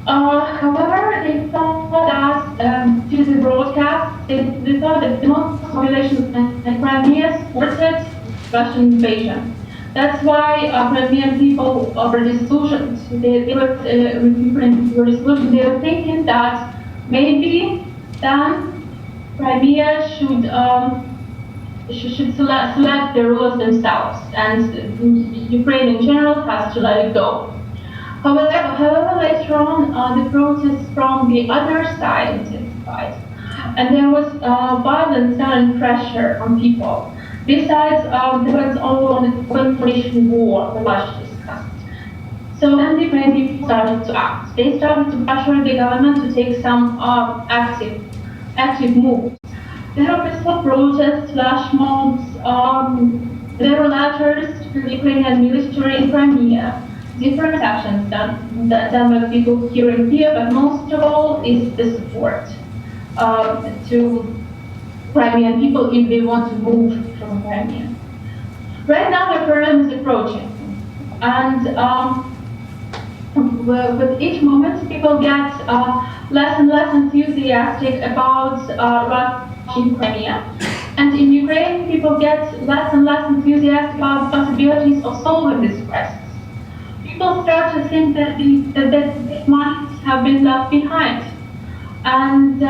However, they thought that due to the broadcast, they thought that the most population in Crimea supported Russian invasion. That's why Crimean people were disillusioned. They were disillusioned. They were thinking that maybe then Crimea should select the rulers themselves, and Ukraine in general has to let it go. However, later on, the protests from the other side intensified, and there was violence and pressure on people. Besides, there was also the information war that was discussed. So then the Ukrainian people started to act. They started to pressure the government to take some active moves. There were peaceful protests, flash mobs, There were letters to the Ukrainian military in Crimea, different actions done by people here in Kiev, but most of all is the support to Crimean people if they want to move from Crimea. Right now, the referendum is approaching, and with each moment, people get less and less enthusiastic about Russian Crimea. And in Ukraine, people get less and less enthusiastic about the possibilities of solving this crisis. People start to think that the minds have been left behind. And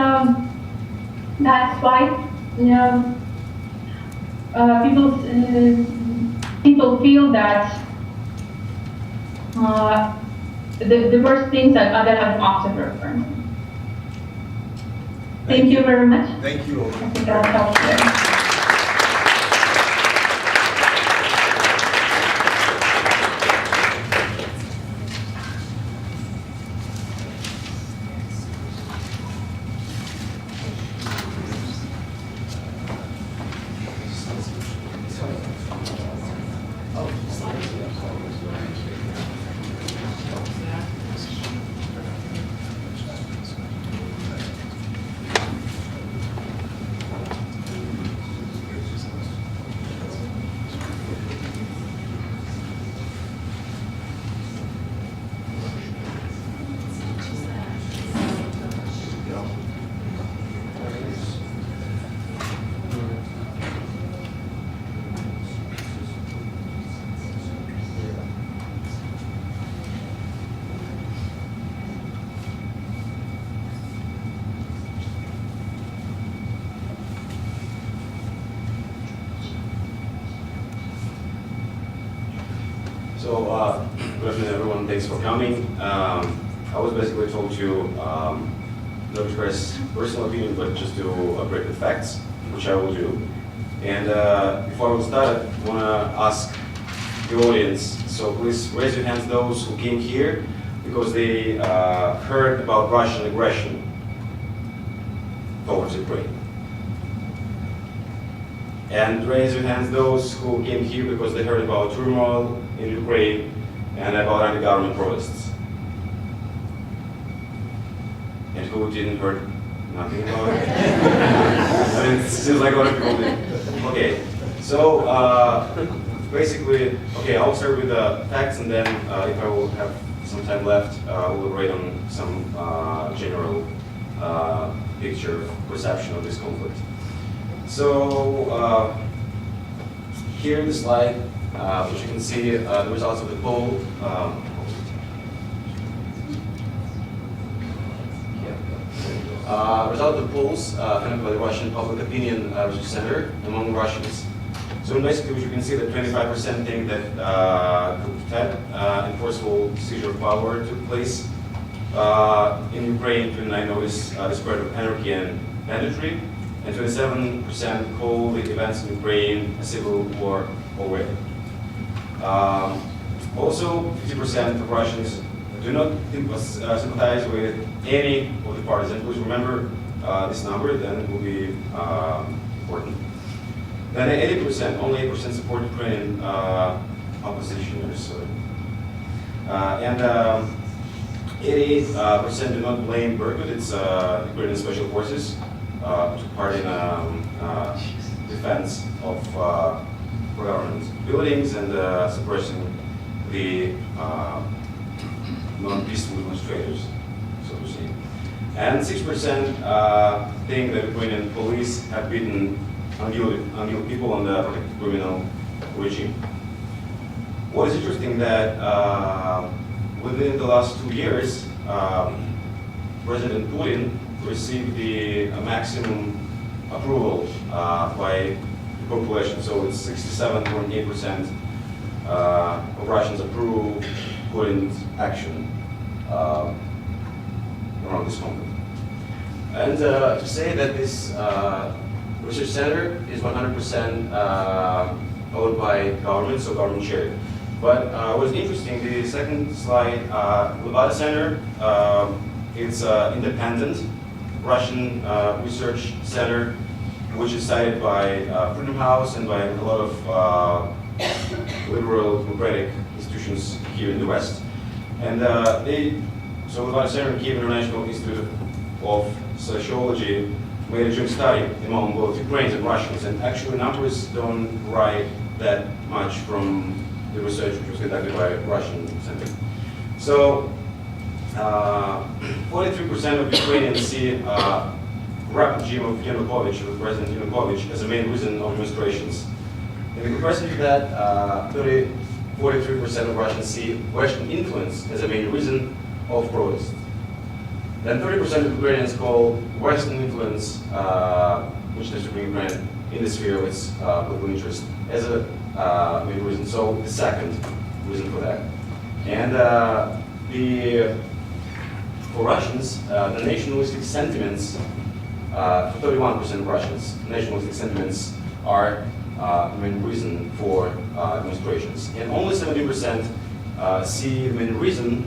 that's why people feel that the worst things are going to happen after the referendum. Thank you very much. Thank you, Olga. I think I'll stop there. So, good afternoon, everyone. Thanks for coming. I was basically told to not express personal opinion, but just to upgrade the facts, which I will do. And before I will start, I want to ask the audience, so please raise your hands, those who came here because they heard about Russian aggression towards Ukraine. And raise your hands those who came here because they heard about turmoil in Ukraine and about anti-government protests. And who didn't heard nothing about it? I mean, it seems like a lot of people did. Okay, so basically, okay, I'll start with the facts, and then if I will have some time left, we'll elaborate on some general picture, perception of this conflict. So here in the slide, which you can see the results of the poll. Result of the polls conducted by the Russian Public Opinion Research Center among Russians. So basically, you can see that 25% think that enforceable seizure of power took place in Ukraine. 29% noticed the spread of anarchy and banditry, and 27% call the events in Ukraine a civil war already. Also, 50% of Russians do not sympathize with any of the parties. And please remember this number, then it will be important. Then 80%, only 8% support Ukrainian oppositioners. And 88% do not blame Berkut, it's Ukrainian Special Forces, took part in defense of government buildings and suppressing the non-peaceful demonstrators, so to say. And 6% think that Ukrainian police have beaten unguilty people on the protected criminal regime. What is interesting that within the last 2 years, President Putin received the maximum approval by the population. So it's 67.8% of Russians approve Putin's action around this conflict. And to say that this research center is 100% owned by government, so government shared. But what's interesting, the second slide, Levada Center, it's independent Russian research center which is cited by Freedom House and by a lot of liberal democratic institutions here in the West. And so the Center Kiev International Institute of Sociology made a joint study among both Ukrainians and Russians, and actually numbers don't vary that much from the research which was conducted by a Russian center. So 43% of Ukrainians see corrupt regime of Yanukovych, of President Yanukovych, as a main reason of demonstrations. In comparison to that, 43% of Russians see Western influence as a main reason of protest. Then 30% of Ukrainians call Western influence, which is to bring Ukraine in the sphere of its political interest, as a main reason. So the second reason for that. And for Russians, the nationalistic sentiments, for 31% of Russians, nationalistic sentiments are the main reason for demonstrations. And only 17% see the main reason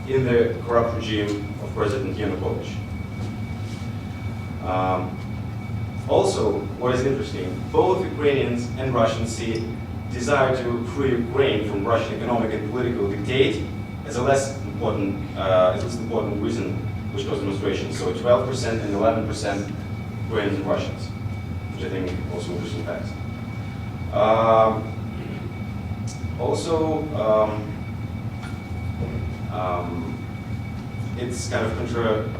in the corrupt regime of President Yanukovych. Also, what is interesting, both Ukrainians and Russians see desire to free Ukraine from Russian economic and political dictate as a less important, reason which causes demonstrations. So 12% and 11% Ukrainians and Russians, which I think also interesting facts. It's kind of controversy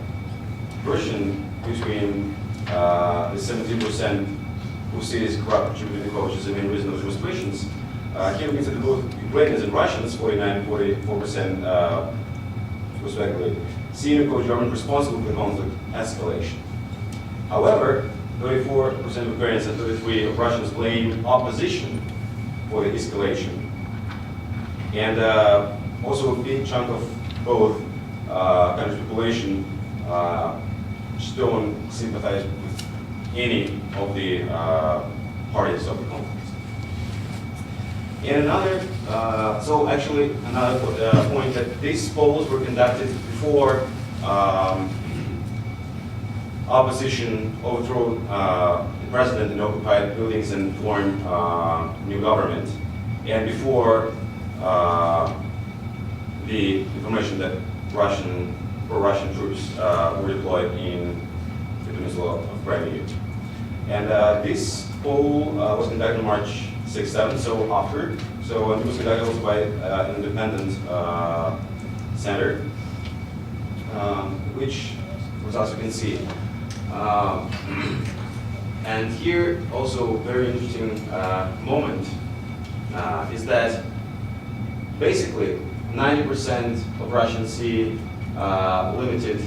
between the 17% who see this corrupt Khlebnikov as the main reason of demonstrations. Here we can see that both Ukrainians and Russians, 49% and 44% respectively, see Yanukovych government responsible for the conflict escalation. However, 34% of Ukrainians and 33% of Russians blame opposition for the escalation. And also a big chunk of both country's population just don't sympathize with any of the parties of the conflict. And another point that these polls were conducted before opposition overthrew the president in occupied buildings and formed new government, and before the information that pro-Russian troops were deployed in the peninsula of Crimea. And this poll was conducted on March 6-7, so after. So it was conducted also by an independent center, which results you can see. And here also very interesting moment is that basically 90% of Russians see limited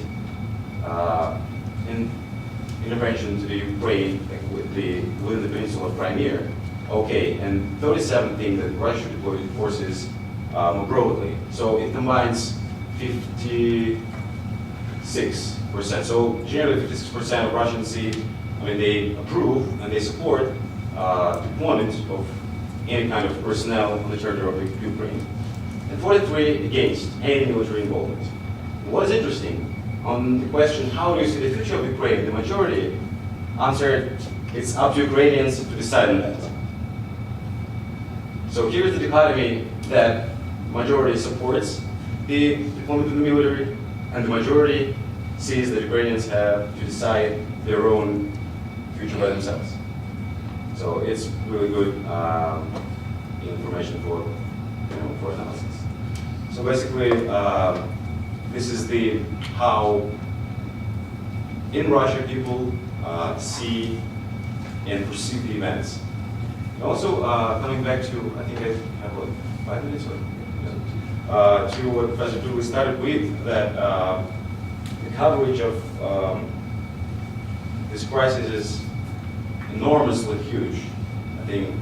intervention to the Ukraine within the peninsula of Crimea. Okay, and 37 think that Russia deployed forces more broadly. So it combines 56%. So generally 56% of Russians see, they approve and they support deployment of any kind of personnel on the territory of Ukraine. And 43 against any military involvement. What is interesting, on the question, how do you see the future of Ukraine, the majority answered, it's up to Ukrainians to decide on that. So here's the dichotomy that majority supports the deployment of the military, and the majority sees that Ukrainians have to decide their own future by themselves. So it's really good information for analysis. So basically, this is how in Russia people see and perceive the events. And also, coming back to, I think I have like 5 minutes or to what Professor Kudrle started with, that the coverage of this crisis is enormously huge. I think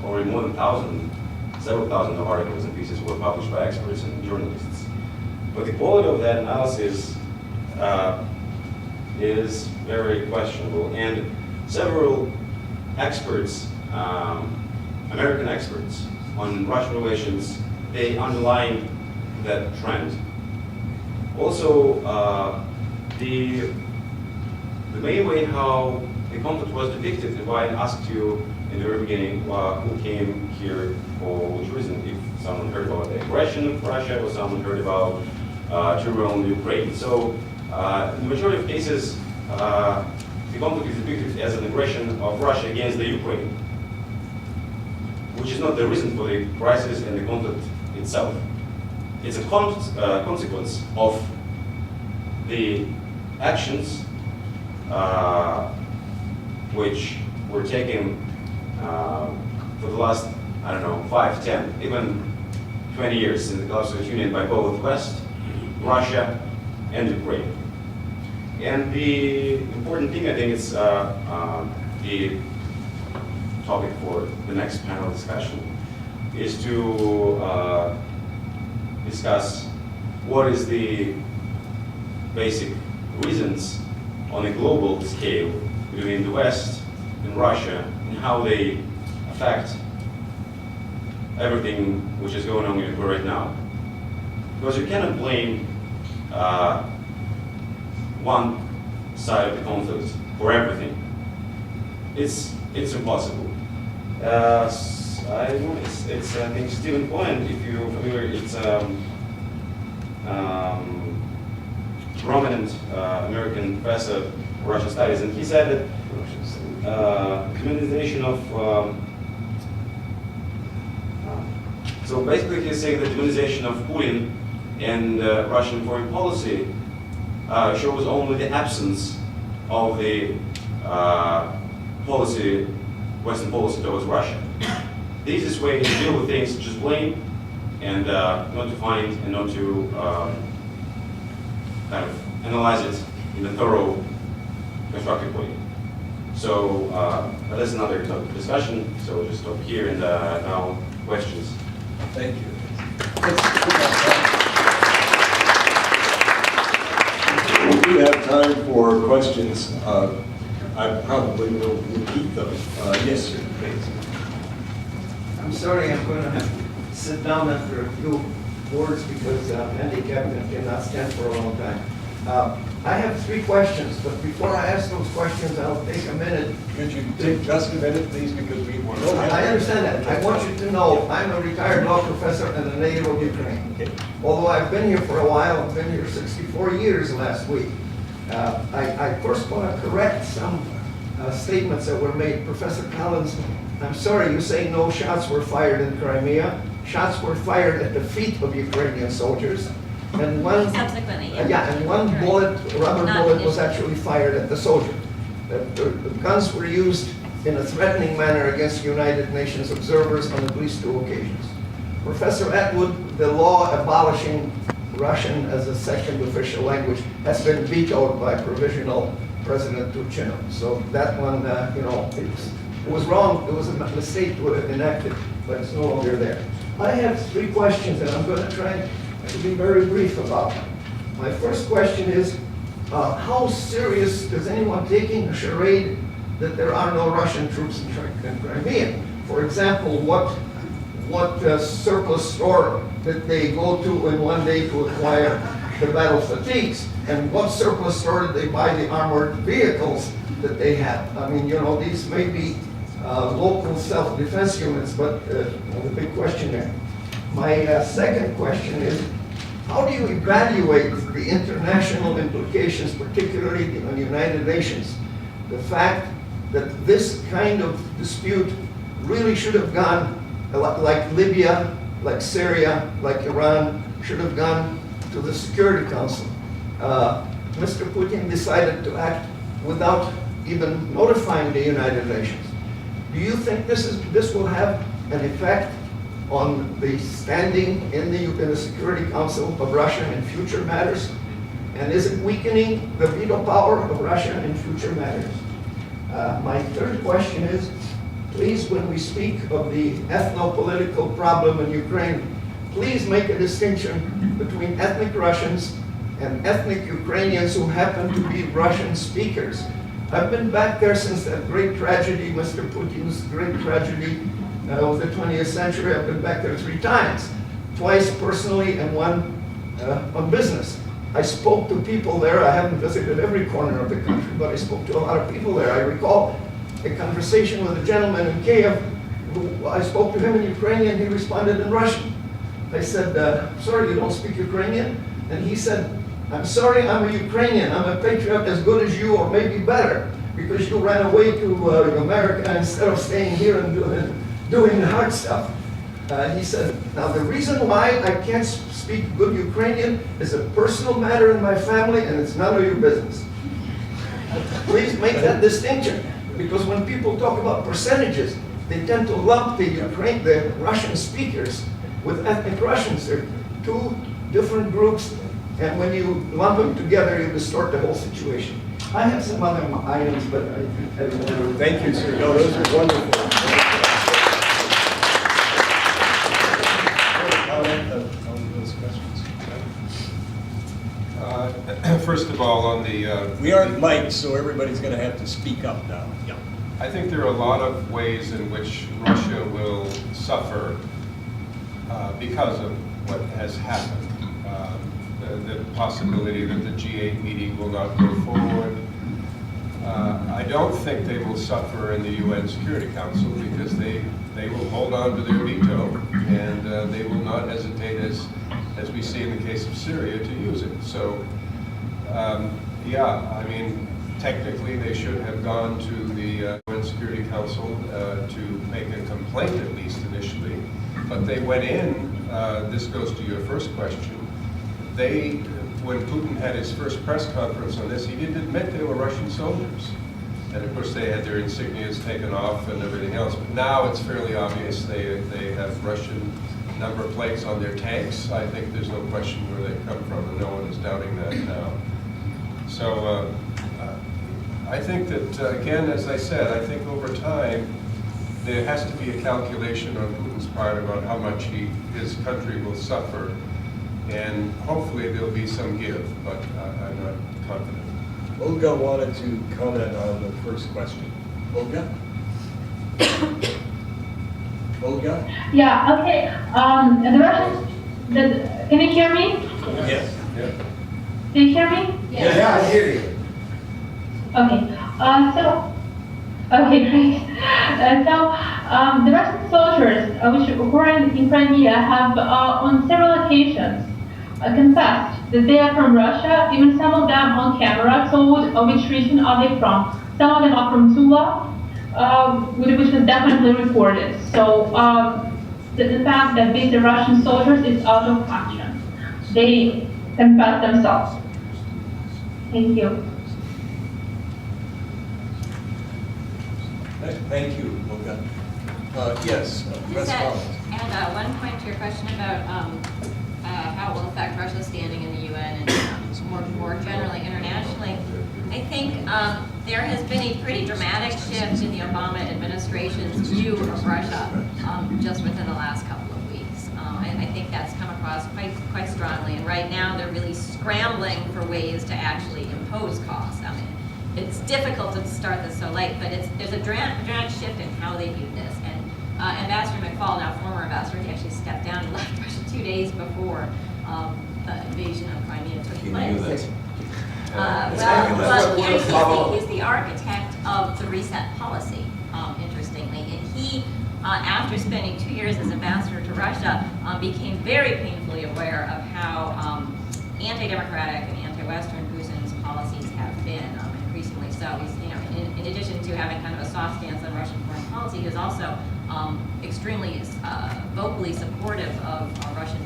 already more than several thousand articles and pieces were published by experts and journalists. But the quality of that analysis is very questionable, and several experts, American experts on Russian relations, they underline that trend. Also, the main way how the conflict was depicted, and why I asked you in the very beginning who came here for which reason, if someone heard about the aggression of Russia or someone heard about turmoil in Ukraine. So in the majority of cases, the conflict is depicted as an aggression of Russia against the Ukraine, which is not the reason for the crisis and the conflict itself. It's a consequence of the actions which were taken for the last, I don't know, 5, 10, even 20 years since the collapse of the Union by both West, Russia, and Ukraine. And the important thing, I think, is the topic for the next panel discussion, is to discuss what is the basic reasons on a global scale between the West and Russia and how they affect everything which is going on in Ukraine right now. Because you cannot blame one side of the conflict for everything. It's impossible. I think Stephen Cohen, if you're familiar, it's prominent American professor of Russian studies, and he said that demonization of so basically he's saying that demonization of Putin and Russian foreign policy shows only the absence of the policy, Western policy towards Russia. The easiest way to deal with things is just blame and not to find and not to kind of analyze it in a thorough, constructive way. So that's another topic of discussion. So we'll just stop here and now questions. Thank you. We do have time for questions. I probably will repeat them. Yes, sir, please. I'm sorry, I'm going to have to sit down after a few words because I'm handicapped and cannot stand for a long time. I have 3 questions, but before I ask those questions, I'll take a minute. Could you take just a minute, please, because we want to... I understand that. I want you to know I'm a retired law professor and a native of Ukraine. Okay. Although I've been here for a while, I've been here 64 years last week. I first want to correct some statements that were made. Professor Collins, I'm sorry, you say no shots were fired in Crimea. Shots were fired at the feet of Ukrainian soldiers. And one, Subsequently, and one bullet, rubber Not bullet, was initially. actually fired at the soldier. The guns were used in a threatening manner against United Nations observers on at least 2 occasions. Professor Atwood, the law abolishing Russian as a second official language has been vetoed by Provisional President Turchinov. So that one, it was wrong. It was a mistake to have enacted, but it's no longer there. I have 3 questions, and I'm going to try to be very brief about them. My first question is, how serious is anyone taking a charade that there are no Russian troops in Crimea? For example, what surplus store did they go to in one day to acquire the battle fatigues? And what surplus store did they buy the armored vehicles that they have? I mean, these may be local self-defense units, but the big question there. My second question is, how do you evaluate the international implications, particularly on the United Nations? The fact that this kind of dispute really should have gone, like Libya, like Syria, like Iran, should have gone to the Security Council. Mr. Putin decided to act without even notifying the United Nations. Do you think this will have an effect on the standing in the Security Council of Russia in future matters? And is it weakening the veto power of Russia in future matters? My third question is, please, when we speak of the ethno-political problem in Ukraine, please make a distinction between ethnic Russians and ethnic Ukrainians who happen to be Russian speakers. I've been back there since that great tragedy, Mr. Putin's great tragedy of the 20th century. I've been back there 3 times, twice personally and one on business. I spoke to people there. I haven't visited every corner of the country, but I spoke to a lot of people there. I recall a conversation with a gentleman in Kiev who I spoke to him in Ukrainian. He responded in Russian. I said, sorry, you don't speak Ukrainian? And he said, I'm sorry, I'm a Ukrainian. I'm a patriot as good as you, or maybe better, because you ran away to America instead of staying here and doing the hard stuff. He said, now the reason why I can't speak good Ukrainian is a personal matter in my family, and it's none of your business. Please make that distinction, because when people talk about percentages, they tend to lump the Russian speakers with ethnic Russians. They're two different groups, and when you lump them together, you distort the whole situation. I have some other items, but I think I don't want to. Thank you, sir. No, those are wonderful. Comment on those questions? First of all, on the... We aren't mic'd, so everybody's going to have to speak up now. Yeah. I think there are a lot of ways in which Russia will suffer because of what has happened. The possibility that the G8 meeting will not go forward. I don't think they will suffer in the UN Security Council because they will hold on to their veto, and they will not hesitate, as we see in the case of Syria, to use it. So, yeah, I mean, technically they should have gone to the UN Security Council to make a complaint, at least initially, but they went in. This goes to your first question. When Putin had his first press conference on this, he didn't admit they were Russian soldiers. And of course they had their insignias taken off and everything else. But now it's fairly obvious they have Russian number plates on their tanks. I think there's no question where they come from, and no one is doubting that now. So I think that, again, as I said, I think over time there has to be a calculation on Putin's part about how much his country will suffer. And hopefully there'll be some give, but I'm not confident. Olga wanted to comment on the first question. Olga? Olga? Yeah, okay. The Russians, can you hear me? Yes. Yeah. Can you hear me? Yeah, I hear you. Okay. Okay, great. The Russian soldiers, which were in Crimea, have on several occasions confessed that they are from Russia, even some of them on camera told which region are they from. Some of them are from Tula, which was definitely recorded. So the fact that these are Russian soldiers is out of question. They confess themselves. Thank you. Thank you, Olga. Yes, Just Collins. add one point to your question about how it will affect Russia's standing in the UN and more generally internationally. I think there has been a pretty dramatic shift in the Obama administration's view of Russia just within the last couple of weeks. I think that's come across quite strongly, and right now they're really scrambling for ways to actually impose costs. I mean, it's difficult to start this so late, but there's a dramatic shift in how they view this. And Ambassador McFall, now former ambassador, he actually stepped down and left Russia 2 days before the invasion of Crimea took place. He's the architect of the reset policy, interestingly. And he, after spending 2 years as ambassador to Russia, became very painfully aware of how anti-democratic and anti-Western Putin's policies have been, increasingly so. He's, in addition to having kind of a soft stance on Russian foreign policy, he's also extremely vocally supportive of Russian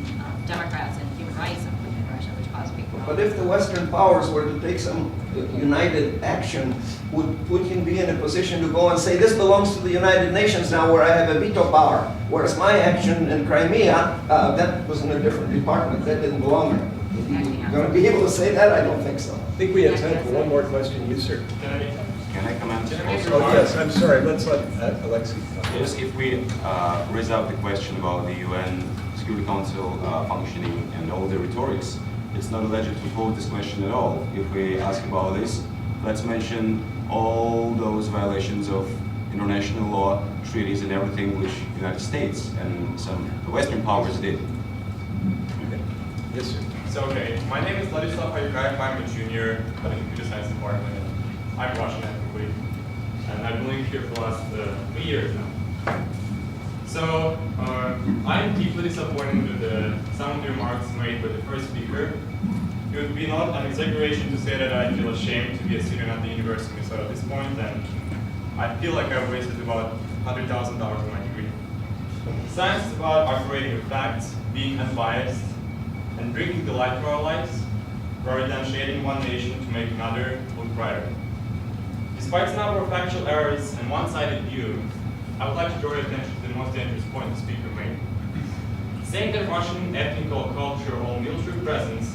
Democrats and human rights in Russia, which caused big problems. But if the Western powers were to take some united action, would Putin be in a position to go and say, this belongs to the United Nations now where I have a veto power, whereas my action in Crimea, that was in a different department, that didn't belong there. You're going to be able to say that? I don't think so. I think we have time for one more question. You, sir. Can I comment? Oh, yes, I'm sorry. Let's let Alexey comment. Yes, if we raise up the question about the UN Security Council functioning and all the rhetorics, it's not alleged to pose this question at all. If we ask about this, let's mention all those violations of international law, treaties, and everything which the United States and some the Western powers did. Okay. Yes, sir. So, okay, my name is Legitimacy. I'm a junior at the computer science department. I'm Russian ethnically, and I've been living here for the last 3 years now. So, I'm deeply disappointed with some of the remarks made by the first speaker. It would be not an exaggeration to say that I feel ashamed to be a student at the university. So at this point, and I feel like I've wasted about $100,000 on my degree. Science is about operating with facts, being unbiased, and bringing the light to our lives, rather than shading one nation to make another look brighter. Despite a number of factual errors and one-sided view, I would like to draw your attention to the most dangerous point the speaker made. Saying that Russian ethnical, cultural, or military presence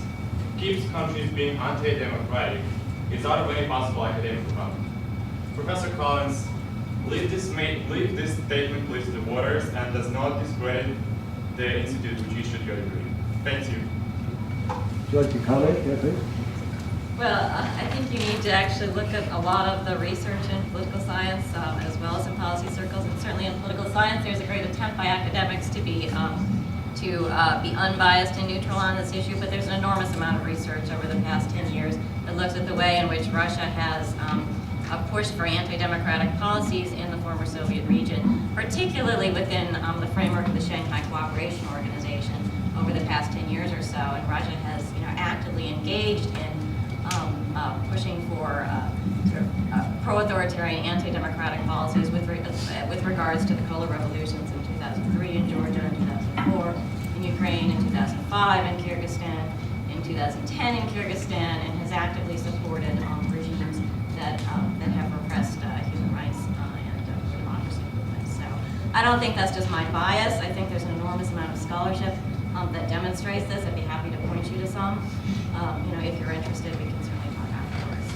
keeps countries being anti-democratic is out of any possible academic bound. Professor Collins, leave this statement please to the voters and does not discredit the institute which issued your degree. Thank you. Would you like to comment, Kathleen? Well, I think you need to actually look at a lot of the research in political science, as well as in policy circles, and certainly in political science, there's a great attempt by academics to be unbiased and neutral on this issue, but there's an enormous amount of research over the past 10 years that looks at the way in which Russia has pushed for anti-democratic policies in the former Soviet region, particularly within the framework of the Shanghai Cooperation Organization over the past 10 years or so. And Russia has actively engaged in pushing for pro-authoritarian, anti-democratic policies with regards to the Kudrle revolutions in 2003 in Georgia, in 2004 in Ukraine, in 2005 in Kyrgyzstan, in 2010 in Kyrgyzstan, and has actively supported regimes that have repressed human rights and democracy movements. So I don't think that's just my bias. I think there's an enormous amount of scholarship that demonstrates this. I'd be happy to point you to some. If you're interested, we can certainly talk afterwards.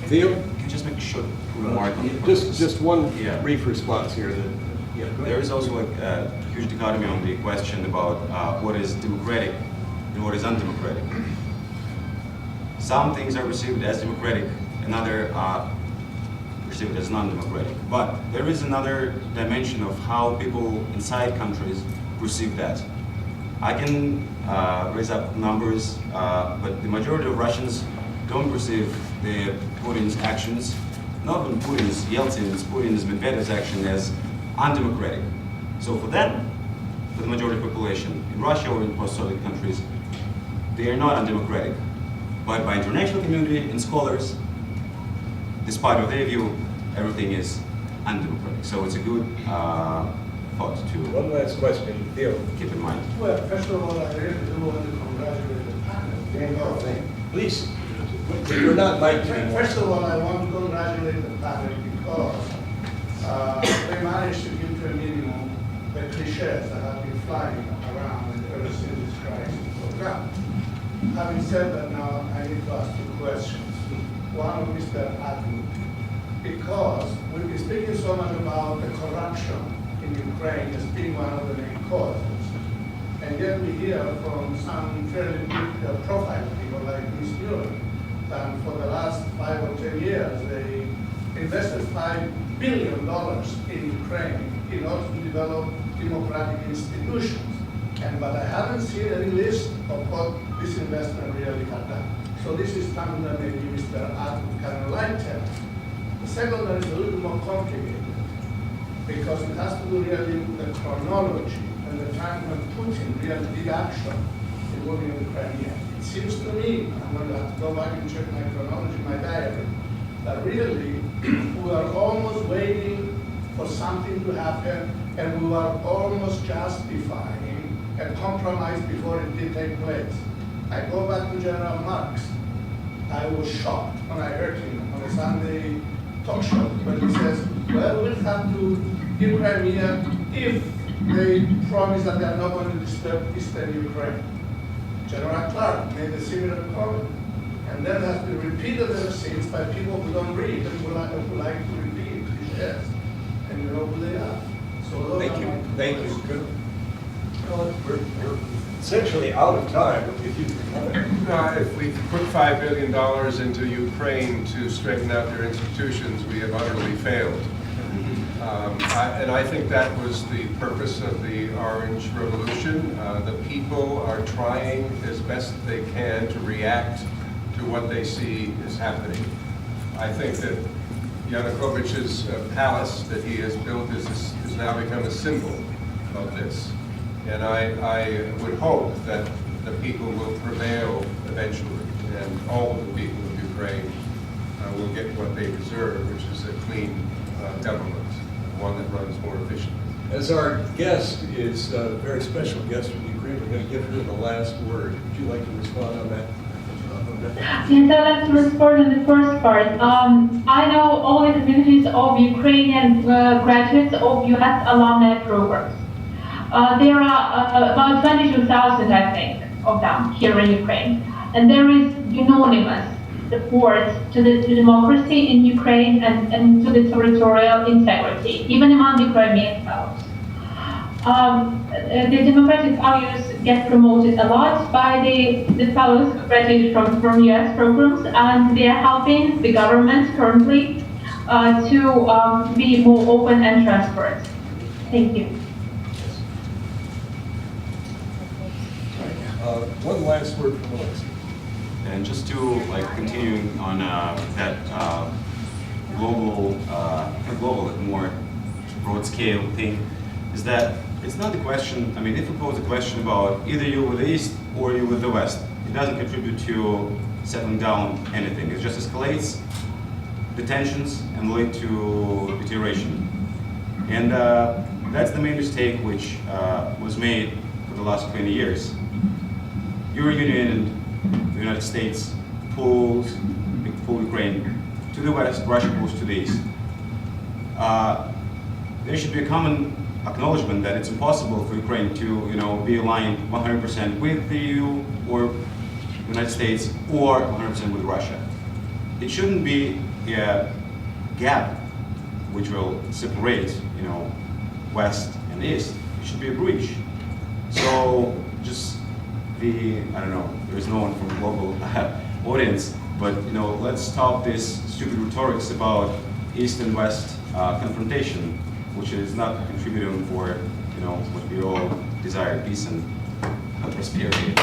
Theo? Can you just make a short remark on Just one Yeah. brief response here. Go There ahead. is also a huge dichotomy on the question about what is democratic and what is undemocratic. Some things are received as democratic, and other are received as non-democratic. But there is another dimension of how people inside countries perceive that. I can raise up numbers, but the majority of Russians don't perceive the Putin's actions, not even Putin's, Yeltsin's, Putin's, Medvedev's action as undemocratic. So for them, for the majority of the population, in Russia or in post-Soviet countries, they are not undemocratic. But by international community and scholars, despite of their view, everything is undemocratic. So it's a good thought to One last question, Theo. keep in mind. Well, first of all, I really do want to congratulate the panel. Please, we're not like First of all, I want to congratulate the panel because they managed to keep to a minimum the cliches that have been flying around ever since this crisis broke out. Having said that, now I need to ask two questions. One of Mr. Atwood, because we've been speaking so much about the corruption in Ukraine as being one of the main causes. And yet we hear from some fairly big profile people like Ms. Mueller that for the last 5 or 10 years they invested $5 billion in Ukraine in order to develop democratic institutions. But I haven't seen any list of what this investment really had done. So this is something that maybe Mr. Atwood can enlighten. The second one is a little more complicated because it has to do really with the chronology and the time when Putin really did action involving the Crimea. It seems to me, I'm going to have to go back and check my chronology, my diary, that really we are almost waiting for something to happen and we are almost justifying a compromise before it did take place. I go back to General Marx. I was shocked when I heard him on a Sunday talk show when he says, well, we'll have to give Crimea if they promise that they are not going to disturb Eastern Ukraine. General Clark made a similar comment. And that has been repeated ever since by people who don't read and who like to repeat cliches. And you know who they are. So Thank you. Thank you. Good. Well, we're essentially out of time. If you If we put $5 billion into Ukraine to straighten out their institutions, we have utterly failed. And I think that was the purpose of the Orange Revolution. The people are trying as best they can to react to what they see is happening. I think that Yanukovych's palace that he has built has now become a symbol of this. And I would hope that the people will prevail eventually, and all of the people of Ukraine will get what they deserve, which is a clean government, one that runs more efficiently. As our guest is a very special guest from Ukraine, we're going to give her the last word. Would you like to respond on that? Yes, I'd like to respond in the first part. I know all the communities of Ukrainian graduates of U.S. alumni programs. There are about 22,000, I think, of them here in Ukraine. And there is unanimous support to the democracy in Ukraine and to the territorial integrity, even among the Crimean fellows. The democratic values get promoted a lot by the fellows graduated from U.S. programs, and they are helping the government currently to be more open and transparent. Thank you. One last word from Alexey. And just to continue on that global, more broad scale thing, is that it's not the question. I mean, if we pose a question about either you with the East or you with the West, it doesn't contribute to settling down anything. It just escalates the tensions and lead to deterioration. And that's the main mistake which was made for the last 20 years. Euro-Union and the United States pulled Ukraine to the West, Russia pulls to the East. There should be a common acknowledgement that it's impossible for Ukraine to, be aligned 100% with the EU or the United States or 100% with Russia. It shouldn't be a gap which will separate, West and East. It should be a bridge. So just there's no one from the global audience, but let's stop this stupid rhetorics about East and West confrontation, which is not contributing for what we all desire, peace and prosperity.